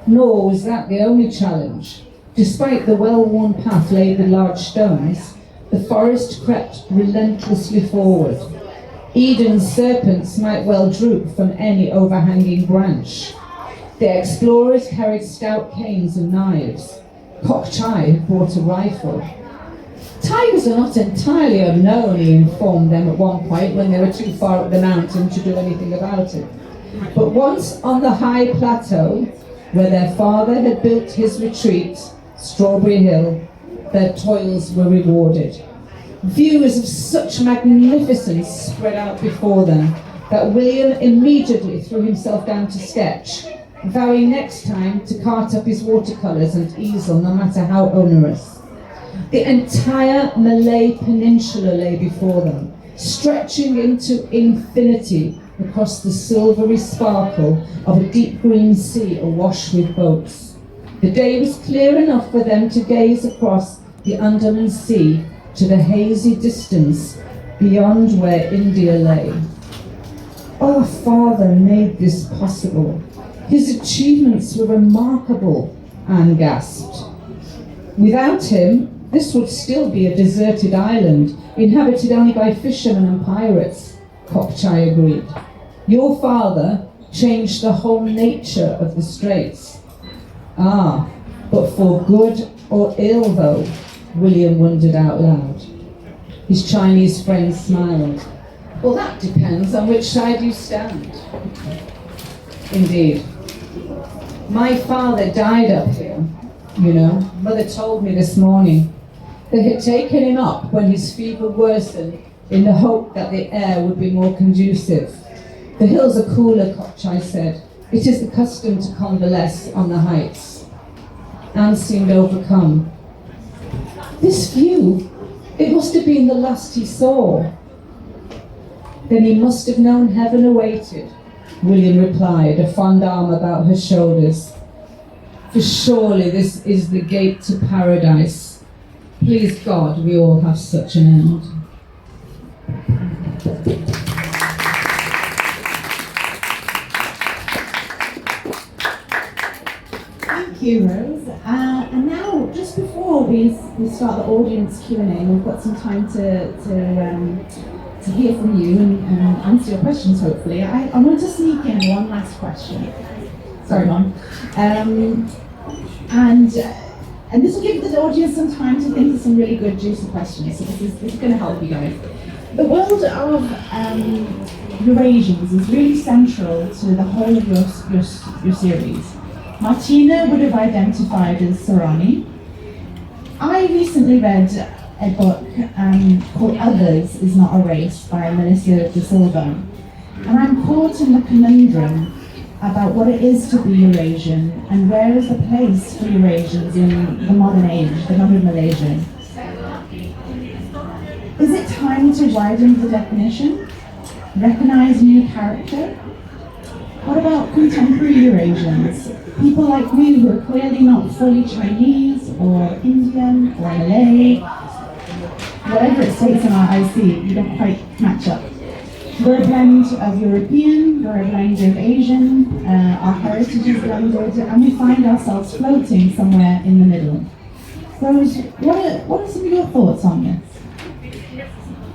Nor was that the only challenge. Despite the well-worn path laid with large stones, the forest crept relentlessly forward. Eden's serpents might well droop from any overhanging branch. The explorers carried stout canes and knives. Kok Chai had brought a rifle. Tigers are not entirely unknown, he informed them at one point when they were too far up the mountain to do anything about it. But once on the high plateau, where their father had built his retreat, Strawberry Hill, their toils were rewarded. Views of such magnificence spread out before them that William immediately threw himself down to sketch, vowing next time to cart up his watercolours and easel no matter how onerous. The entire Malay Peninsula lay before them, stretching into infinity across the silvery sparkle of a deep green sea awash with boats. The day was clear enough for them to gaze across the Andaman Sea to the hazy distance beyond where India lay. Our father made this possible. His achievements were remarkable, Anne gasped. Without him, this would still be a deserted island, inhabited only by fishermen and pirates, Kok Chai agreed. Your father changed the whole nature of the straits. Ah, but for good or ill, though, William wondered out loud. His Chinese friend smiled. Well, that depends on which side you stand. Indeed. My father died up here, you know. Mother told me this morning. They had taken him up when his fever worsened in the hope that the air would be more conducive. The hills are cooler, Kok Chai said. It is the custom to convalesce on the heights. Anne seemed overcome. This view, it must have been the last he saw. Then he must have known heaven awaited, William replied, a fond arm about her shoulders. For surely this is the gate to paradise. Please God, we all have such an end. Thank you, Rose. And now, just before we start the audience Q&A, we've got some time to hear from you and answer your questions, hopefully. I want to sneak in one last question. Sorry, Mom. And this will give the audience some time to think of some really good, juicy questions. So this is going to help you guys. The world of Eurasians is really central to the whole of your series. Martina would have identified as Sarani. I recently read a book called Others Is Not a Race by Melissa De Silva. And I'm caught in the conundrum about what it is to be Eurasian and where is the place for Eurasians in the modern age, the modern Malaysia. Is it time to widen the definition? Recognize new character? What about contemporary Eurasians? People like me who are clearly not fully Chinese or Indian or Malay, whatever it states in our IC, you don't quite match up. We're a blend of European, we're a blend of Asian, our heritage is blended, and we find ourselves floating somewhere in the middle. Rose, what are some of your thoughts on this?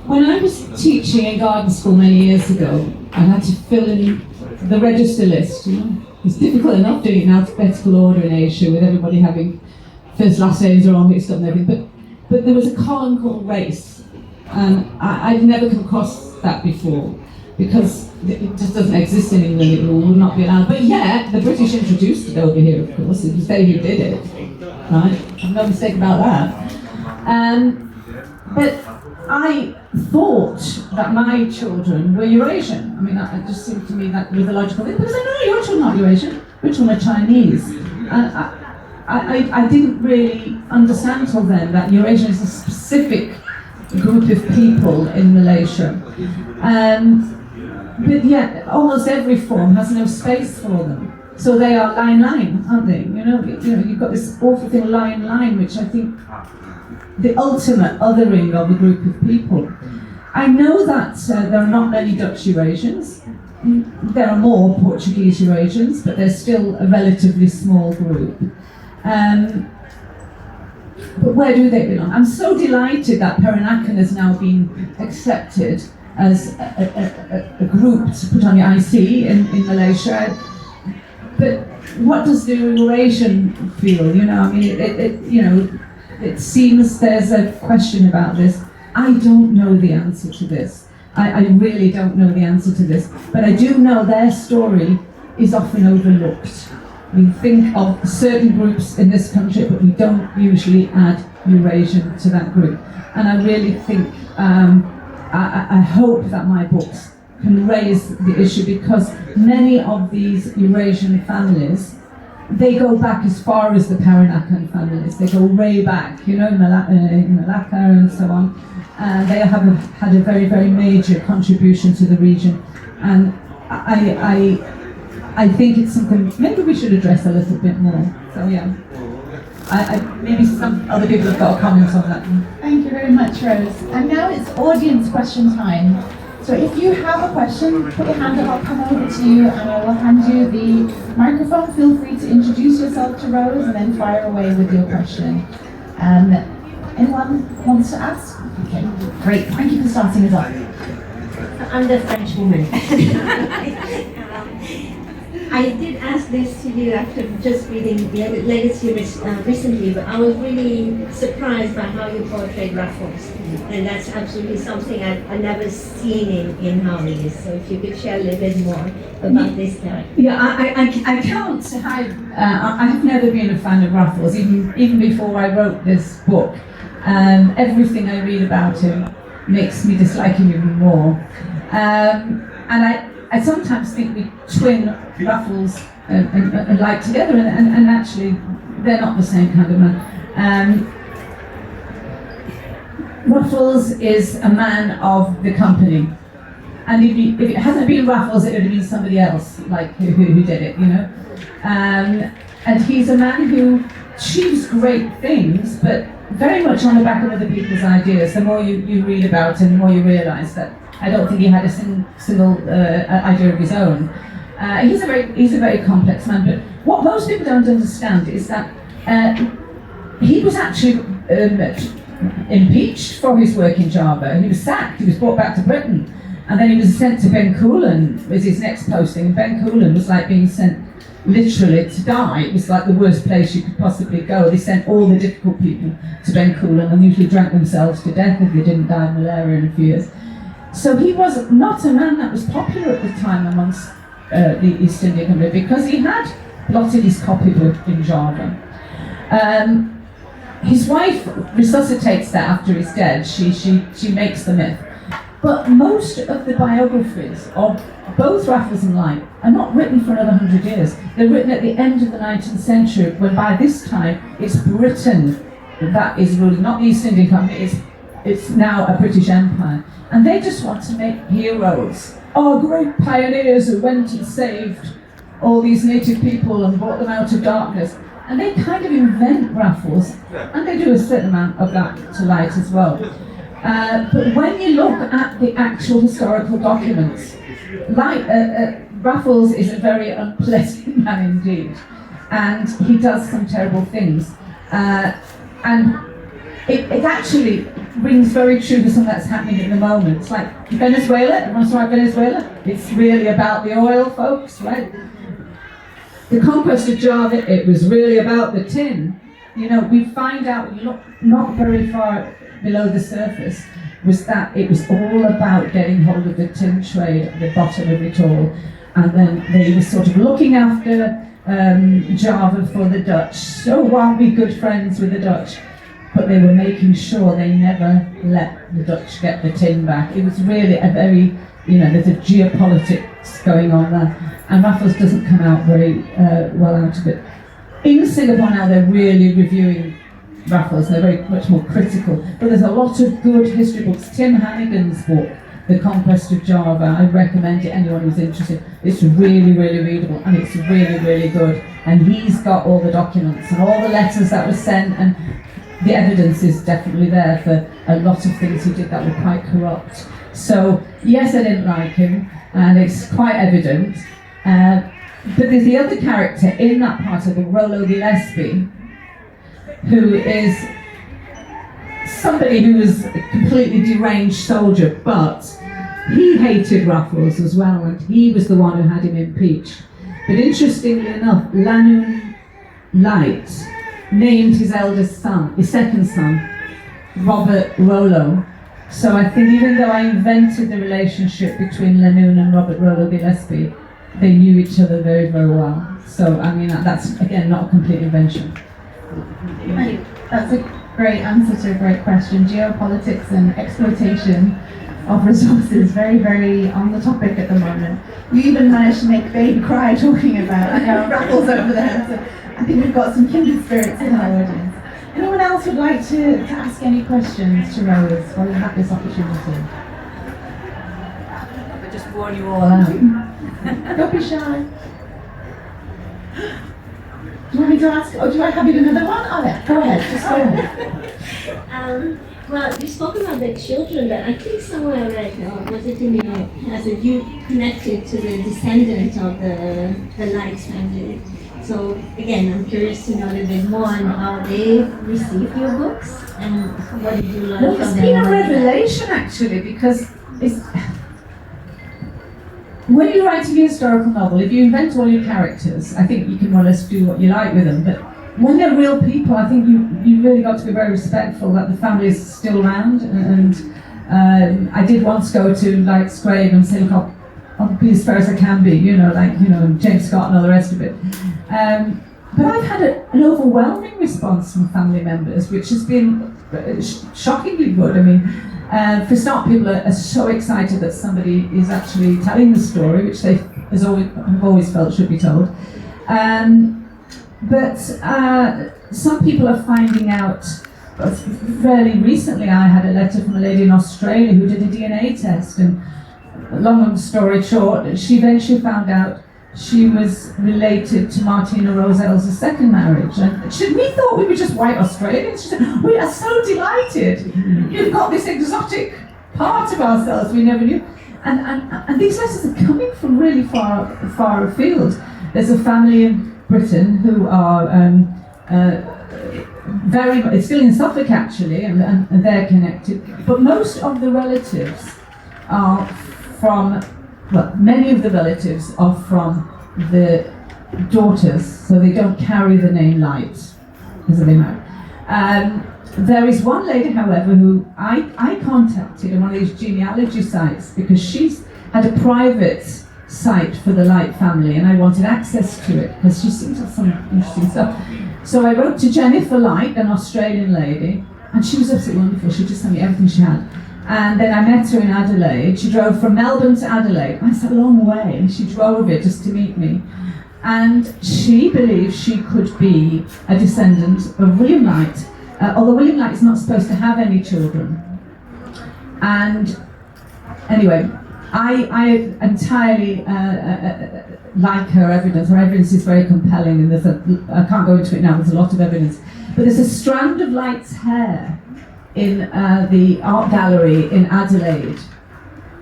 When I was teaching in garden school many years ago, I had to fill in the register list. You know? It's difficult enough doing it in alphabetical order in Asia with everybody having first, last names are all mixed up and everything. But there was a column called race, and I'd never come across that before because it just doesn't exist in England. It would not be allowed. But yet the British introduced it over here. Of course, it was they who did it. Right? I've no mistake about that. But I thought that my children were Eurasian. I mean, it just seemed to me that was the logical thing. Because I know your children are not Eurasian. Your children are Chinese. And I didn't really understand till then that Eurasian is a specific group of people in Malaysia. But yet, almost every form has no space for them. So they are line, aren't they? You know, you've got this awful thing, line, which I think the ultimate othering of a group of people. I know that there are not many Dutch Eurasians. There are more Portuguese Eurasians, but they're still a relatively small group. But where do they belong? I'm so delighted that Peranakan has now been accepted as a group to put on your IC in Malaysia. But what does the Eurasian feel? You know, I mean, it seems there's a question about this. I don't know the answer to this. I really don't know the answer to this. But I do know their story is often overlooked. We think of certain groups in this country, but we don't usually add Eurasian to that group. And I really think, I hope that my books can raise the issue, because many of these Eurasian families, they go back as far as the Peranakan families. They go way back, you know, in Malacca and so on. They have had a very, very major contribution to the region. And I think it's something maybe we should address a little bit more. So yeah, maybe some other people have got a comment on that. Thank you very much, Rose. And now it's audience question time. So if you have a question, put your hand up, I'll come over to you and I will hand you the microphone. Feel free to introduce yourself to Rose and then fire away with your question. Anyone wants to ask? Okay, great. Thank you for starting us off. I'm the French woman. I did ask this to you after just reading Legacy recently, but I was really surprised by how you portrayed Raffles. And that's absolutely something I've never seen in Harmonies. So if you could share a little bit more about this character. Yeah, I can't hide. I have never been a fan of Raffles, even before I wrote this book. Everything I read about him makes me dislike him even more. And I sometimes think we twin Raffles and like together, and actually they're not the same kind of man. Raffles is a man of the company, and if it hadn't been Raffles, it would have been somebody else, like who did it, you know. And he's a man who achieves great things, but very much on the back of other people's ideas. The more you read about him, the more you realise that I don't think he had a single idea of his own. He's a very complex man, but what most people don't understand is that he was actually impeached for his work in Java. He was sacked, he was brought back to Britain, and then he was sent to Bencoolen as his next posting. And Bencoolen was like being sent literally to die. It was like the worst place you could possibly go. They sent all the difficult people to Bencoolen and usually drank themselves to death if they didn't die of malaria in a few years. So he was not a man that was popular at the time amongst the East India Company, because he had blotted his copybook in Java. His wife resuscitates that after he's dead. She makes the myth. But most of the biographies of both Raffles and Light are not written for another 100 years. They're written at the end of the 19th century, when by this time it's Britain that is ruling, not the East India Company. It's now a British Empire. And they just want to make heroes. Oh, great pioneers who went and saved all these native people and brought them out of darkness. And they kind of invent Raffles, and they do a certain amount of that to Light as well. But when you look at the actual historical documents, Raffles is a very unpleasant man indeed, and he does some terrible things. And it actually rings very true to something that's happening at the moment. It's like Venezuela, everyone's talking about Venezuela. It's really about the oil, folks, right? The conquest of Java, it was really about the tin. You know, we find out, not very far below the surface, was that it was all about getting hold of the tin trade at the bottom of it all. And then they were sort of looking after Java for the Dutch. So aren't we good friends with the Dutch? But they were making sure they never let the Dutch get the tin back. It was really a very, there's a geopolitics going on there. And Raffles doesn't come out very well out of it. In Singapore now, they're really reviewing Raffles. They're very much more critical. But there's a lot of good history books. Tim Hannigan's book, The Conquest of Java, I recommend it to anyone who's interested. It's really, really readable, and it's really, really good. And he's got all the documents and all the letters that were sent, and the evidence is definitely there for a lot of things he did that were quite corrupt. So, yes, I didn't like him, and it's quite evident. But there's the other character in that part of the Rollo Gillespie, who is somebody who was a completely deranged soldier, but he hated Raffles as well, and he was the one who had him impeached. But interestingly enough, Lanun Light named his eldest son, his second son, Robert Rollo. So I think even though I invented the relationship between Lanun and Robert Rollo Gillespie, they knew each other very, very well. So, I mean, that's, again, not a complete invention. That's a great answer to a great question. Geopolitics and exploitation of resources, very, very on the topic at the moment. You even managed to make Babe cry talking about Raffles over there. So I think we've got some kindred spirits in our audience. Anyone else would like to ask any questions to Rose while we have this opportunity? I'll just warn you all out. Don't be shy. Do you want me to ask, or do I have you another one? Oh, yeah, go ahead, just go ahead. Well, you spoke about the children, but I think somewhere I read, was it in your, as a you connected to the descendant of the Light family. So again, I'm curious to know a little bit more on how they received your books and what did you learn Well, from it's them. been a revelation actually, because when you're writing a historical novel, if you invent all your characters, I think you can more or less do what you like with them. But when they're real people, I think you really got to be very respectful that the family is still around. And I did once go to Light's grave and say, look, I'll be as fair as I can be, James Scott and all the rest of it. But I've had an overwhelming response from family members, which has been shockingly good. I mean, for a start, people are so excited that somebody is actually telling the story, which they have always felt should be told. But some people are finding out, fairly recently I had a letter from a lady in Australia who did a DNA test, and long story short, she eventually found out she was related to Martina Roselle's second marriage. And we thought we were just white Australians. She said, we are so delighted. You've got this exotic part of ourselves we never knew. And these letters are coming from really far afield. There's a family in Britain who are it's still in Suffolk actually, and they're connected. But most of the relatives are many of the relatives are from the daughters, so they don't carry the name Light, as they married. There is one lady, however, who I contacted on one of these genealogy sites because she's had a private site for the Light family, and I wanted access to it because she seems to have some interesting stuff. So I wrote to Jennifer Light, an Australian lady, and she was absolutely wonderful. She just sent me everything she had. And then I met her in Adelaide. She drove from Melbourne to Adelaide. That's a long way, and she drove it just to meet me. And she believes she could be a descendant of William Light, although William Light is not supposed to have any children. And anyway, I entirely like her evidence. Her evidence is very compelling, and I can't go into it now, there's a lot of evidence. But there's a strand of Light's hair in the art gallery in Adelaide,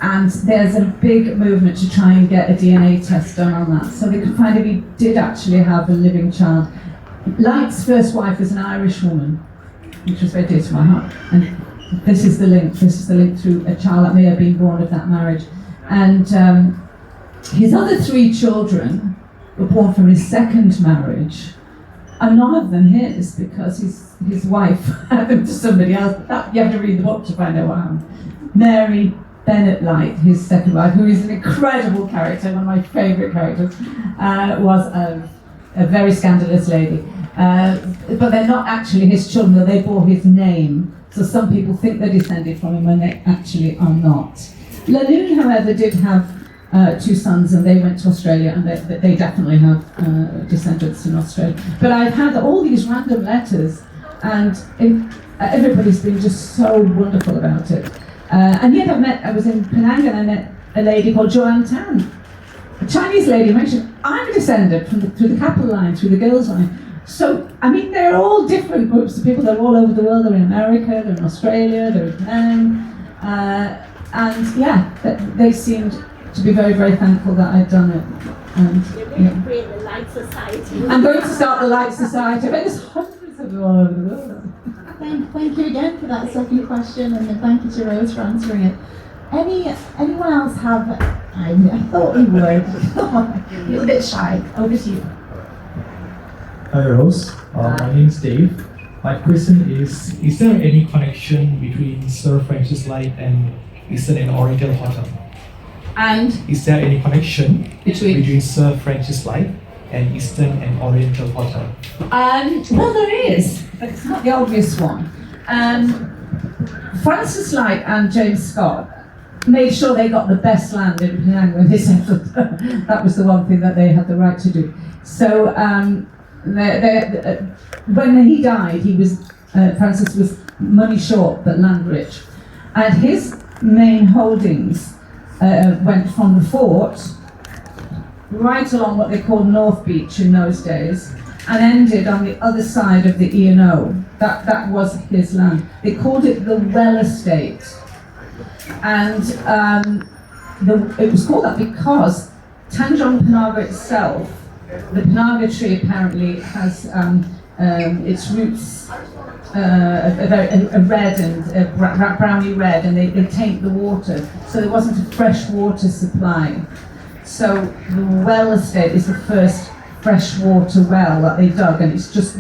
and there's a big movement to try and get a DNA test done on that, so they could find if he did actually have a living child. Light's first wife was an Irish woman, which was very dear to my heart, and this is the link through a child that may have been born of that marriage. And his other 3 children were born from his second marriage, and none of them his, because his wife had them to somebody else. You have to read the book to find out what happened. Mary Bennett Light, his second wife, who is an incredible character, one of my favourite characters, was a very scandalous lady. But they're not actually his children, though they bore his name. So some people think they're descended from him when they actually are not. Lanoon, however, did have 2 sons, and they went to Australia, and they definitely have descendants in Australia. But I've had all these random letters, and everybody's been just so wonderful about it. And yet I was in Penang, and I met a lady called Joanne Tan, a Chinese lady who mentioned, I'm a descendant through the capital line, through the girls' line. So, I mean, they're all different groups of people. They're all over the world. They're in America, they're in Australia, they're in Penang. And yeah, they seemed to be very, very thankful that I'd done it. And, You're going to create the Light Society. I'm going to start the Light Society. I bet there's hundreds of them all over the world. Thank you again for that second question, and thank you to Rose for answering it. Anyone else have? I thought you would. You're a bit shy. Over to you. Hi Rose, my name is Dave. My question is there any connection between Sir Francis Light and Eastern and Oriental Hotel? And Is there any connection between Sir Francis Light and Eastern and Oriental Hotel? well, there is, but it's not the obvious one. Francis Light and James Scott made sure they got the best land in Penang when they settled. That was the one thing that they had the right to do. So when he died, Francis was money short but land rich, and his main holdings went from the fort right along what they called North Beach in those days, and ended on the other side of the E&O. That was his land. They called it the Well Estate, and it was called that because Tanjong Panaga itself, the Panaga tree apparently has its roots a red and browny red, and they taint the water, so there wasn't a fresh water supply. So the Well Estate is the first freshwater well that they dug, and it's just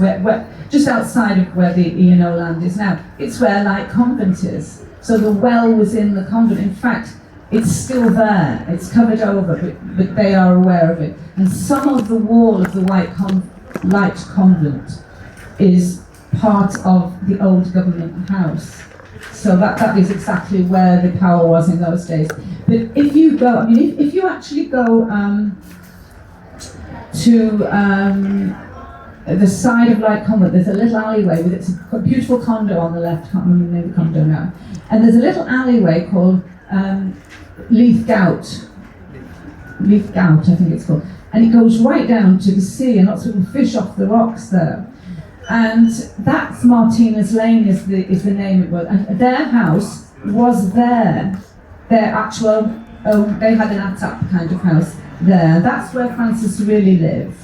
just outside of where the E&O land is now. It's where Light Convent is. So the well was in the convent. In fact, it's still there. It's covered over, but they are aware of it. And some of the wall of the Light Convent is part of the old government house. So that is exactly where the power was in those days. But if you go, I mean, if you actually go to the side of Light Convent, there's a little alleyway with a beautiful condo on the left, can't remember the name of the condo now. And there's a little alleyway called Leith Gout, I think it's called. And it goes right down to the sea, and lots of people fish off the rocks there. And that's Martina's Lane is the name it was. And their house was there. Their actual, they had an atap kind of house there. That's where Francis really lived.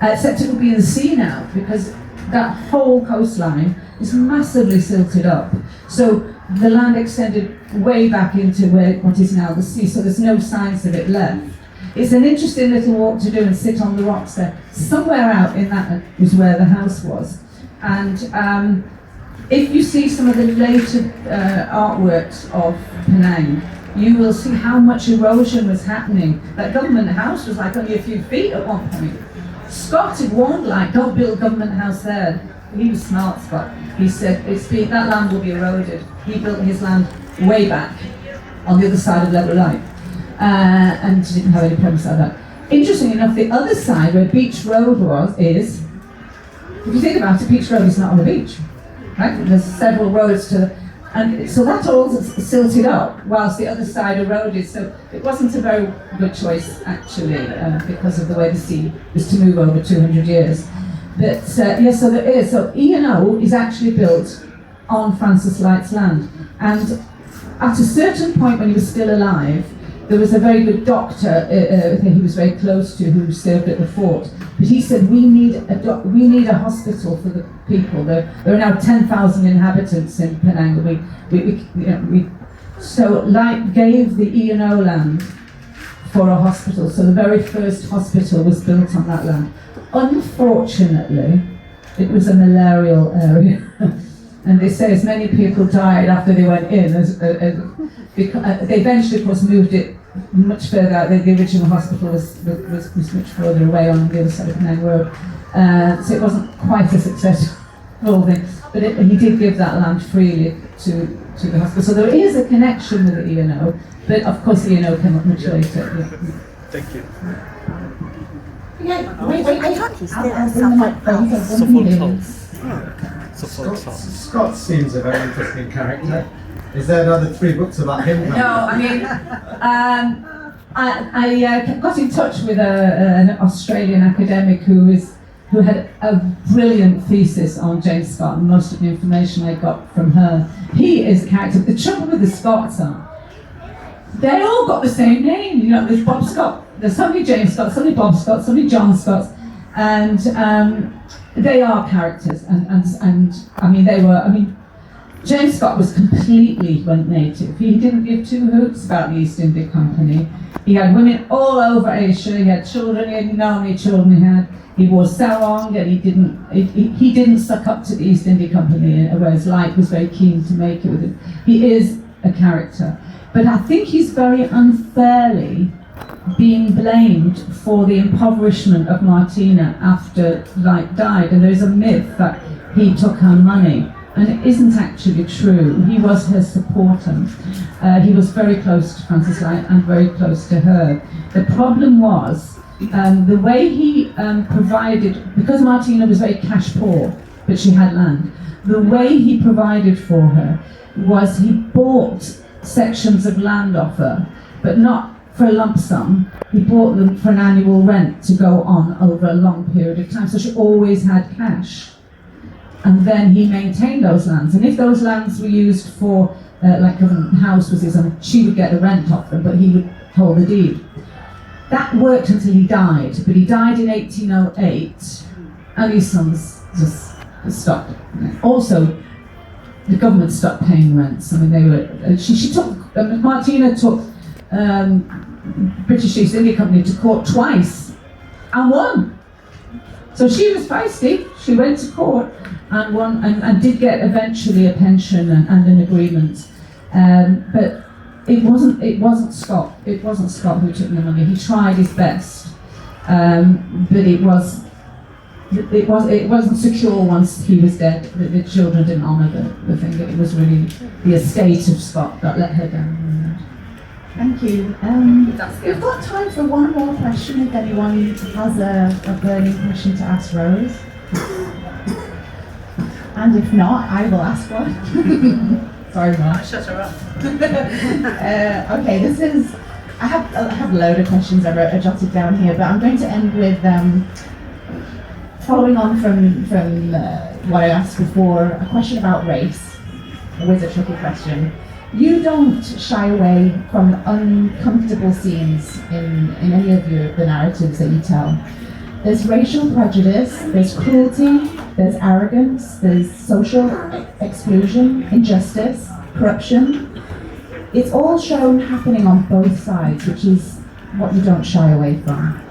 Except it will be in the sea now, because that whole coastline is massively silted up. So the land extended way back into what is now the sea, so there's no signs of it left. It's an interesting little walk to do and sit on the rocks there. Somewhere out in that was where the house was. And if you see some of the later artworks of Penang, you will see how much erosion was happening. That government house was like only a few feet at one point. Scott had warned Light, don't build a government house there. He was smart, Scott. He said, that land will be eroded. He built his land way back on the other side of Level Light. And didn't have any problems like that. Interesting enough, the other side where Beach Road is, if you think about it, Beach Road is not on the beach, right? There's several roads and so that all silted up whilst the other side eroded. So it wasn't a very good choice actually, because of the way the sea was to move over 200 years. But yes, so there is. So E&O is actually built on Francis Light's land. And at a certain point when he was still alive, there was a very good doctor he was very close to who served at the fort. But he said, we need a hospital for the people. There are now 10,000 inhabitants in Penang. So Light gave the E&O land for a hospital. So the very first hospital was built on that land. Unfortunately, it was a malarial area. And they say as many people died after they went in because they eventually, of course, moved it much further out. The original hospital was much further away on the other side of Penang Road, so it wasn't quite a successful thing. But he did give that land freely to the hospital. So there is a connection with the E&O, but of course the E&O came up much later. Yeah. Thank you. Yeah, wait. I thought he still I'll bring the microphone so everyone can hear you. Scott seems a very interesting character. Is there another 3 books about him? No, I mean, I got in touch with an Australian academic who had a brilliant thesis on James Scott, and most of the information I got from her. He is a character. The trouble with the Scotts are, they all got the same name. You know, there's Bob Scott, there's so many James Scott, so many Bob Scott, so many John Scotts, and they are characters. And I mean, James Scott was completely went native. He didn't give 2 hoots about the East India Company. He had women all over Asia. He had children. He didn't know how many children he had. He wore sarong, and he didn't suck up to the East India Company, whereas Light was very keen to make it with him. He is a character, but I think he's very unfairly being blamed for the impoverishment of Martina after Light died. And there is a myth that he took her money. And it isn't actually true. He was her supporter. He was very close to Francis Light and very close to her. The problem was the way he provided, because Martina was very cash poor, but she had land, the way he provided for her was he bought sections of land off her, but not for a lump sum. He bought them for an annual rent to go on over a long period of time. So she always had cash. And then he maintained those lands. And if those lands were used for, like government house was his own, she would get the rent off them, but he would hold the deed. That worked until he died, but he died in 1808, and his sons just stopped. Also, the government stopped paying rents. I mean, they were. She took. Martina took British East India Company to court twice, and won. So she was feisty. She went to court and won, and did get eventually a pension and an agreement. But it wasn't Scott. It wasn't Scott who took the money. He tried his best, but it wasn't secure once he was dead. The children didn't honour the thing. It was really the estate of Scott that let her down. Thank you. We've got time for one more question if anyone has a burning question to ask Rose. And if not, I will ask one. Sorry, Mark. Shut her up. Okay, I have a load of questions I jotted down here, but I'm going to end with following on from what I asked before, a question about race. Always a tricky question. You don't shy away from uncomfortable scenes in any of the narratives that you tell. There's racial prejudice, there's cruelty, there's arrogance, there's social exclusion, injustice, corruption. It's all shown happening on both sides, which is what you don't shy away from.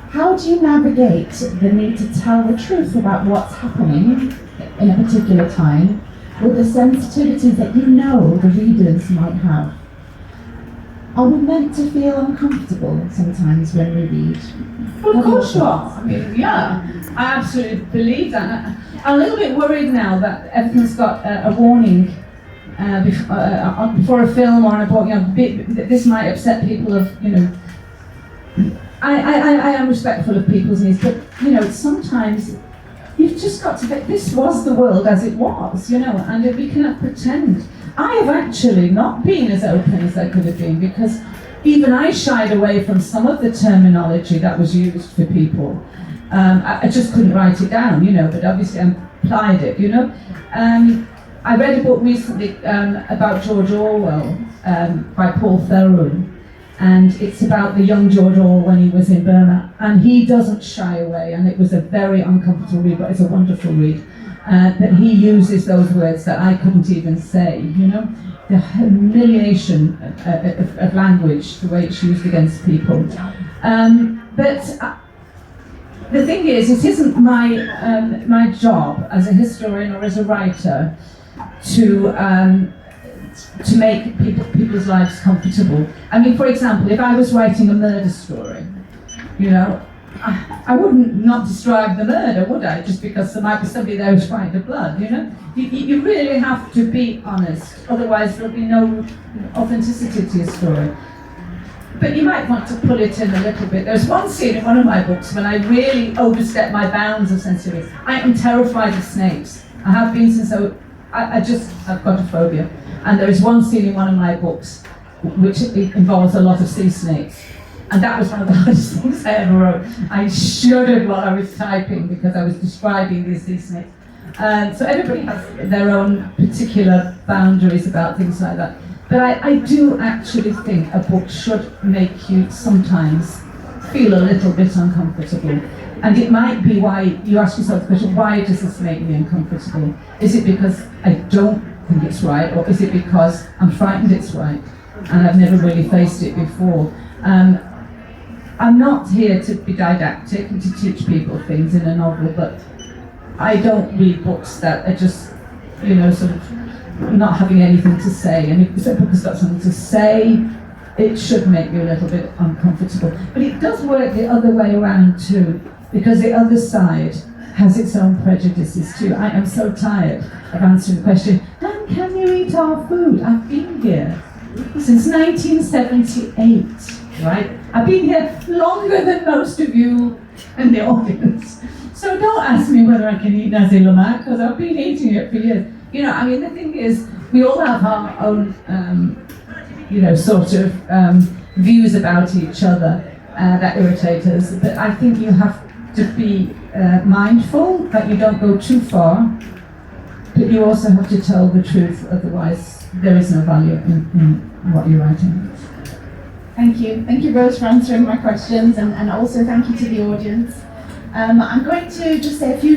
How do you navigate the need to tell the truth about what's happening in a particular time with the sensitivities that you know the readers might have? Are we meant to feel uncomfortable sometimes when we read? Well, of course you are. I mean, yeah, I absolutely believe that. I'm a little bit worried now that everything's got a warning before a film or a book. You know, this might upset people of, you know. I am respectful of people's needs, but you know, sometimes you've just got to. This was the world as it was, you know, and we cannot pretend. I have actually not been as open as I could have been, because even I shied away from some of the terminology that was used for people. I just couldn't write it down, you know, but obviously I applied it, you know. I read a book recently about George Orwell by Paul Theroux, and it's about the young George Orwell when he was in Burma, and he doesn't shy away, and it was a very uncomfortable read, but it's a wonderful read. But he uses those words that I couldn't even say, you know, the humiliation of language, the way it's used against people. The thing is, it isn't my job as a historian or as a writer to make people's lives comfortable. I mean, for example, if I was writing a murder story, you know, I wouldn't not describe the murder, would I? Just because there might be somebody there who's frightened of blood, you know? You really have to be honest, otherwise there'll be no authenticity to your story. But you might want to pull it in a little bit. There's one scene in one of my books when I really overstep my bounds of sensitivity. I am terrified of snakes. I have been since I've got a phobia. And there is one scene in one of my books which involves a lot of sea snakes. And that was one of the hardest things I ever wrote. I shuddered while I was typing because I was describing these sea snakes. So everybody has their own particular boundaries about things like that. But I do actually think a book should make you sometimes feel a little bit uncomfortable. And it might be why you ask yourself the question, why does this make me uncomfortable? Is it because I don't think it's right, or is it because I'm frightened it's right and I've never really faced it before? I'm not here to be didactic and to teach people things in a novel, but I don't read books that are just, you know, sort of not having anything to say. And if a book has got something to say, it should make you a little bit uncomfortable. But it does work the other way around too, because the other side has its own prejudices too. I am so tired of answering the question, Dan, can you eat our food? I've been here since 1978, right? I've been here longer than most of you in the audience. So don't ask me whether I can eat nasi lemak, because I've been eating it for years. You know, I mean, the thing is, we all have our own, you know, sort of views about each other that irritate us. But I think you have to be mindful that you don't go too far, but you also have to tell the truth, otherwise there is no value in what you're writing. Thank you. Thank you, Rose, for answering my questions, and also thank you to the audience. I'm going to just say a few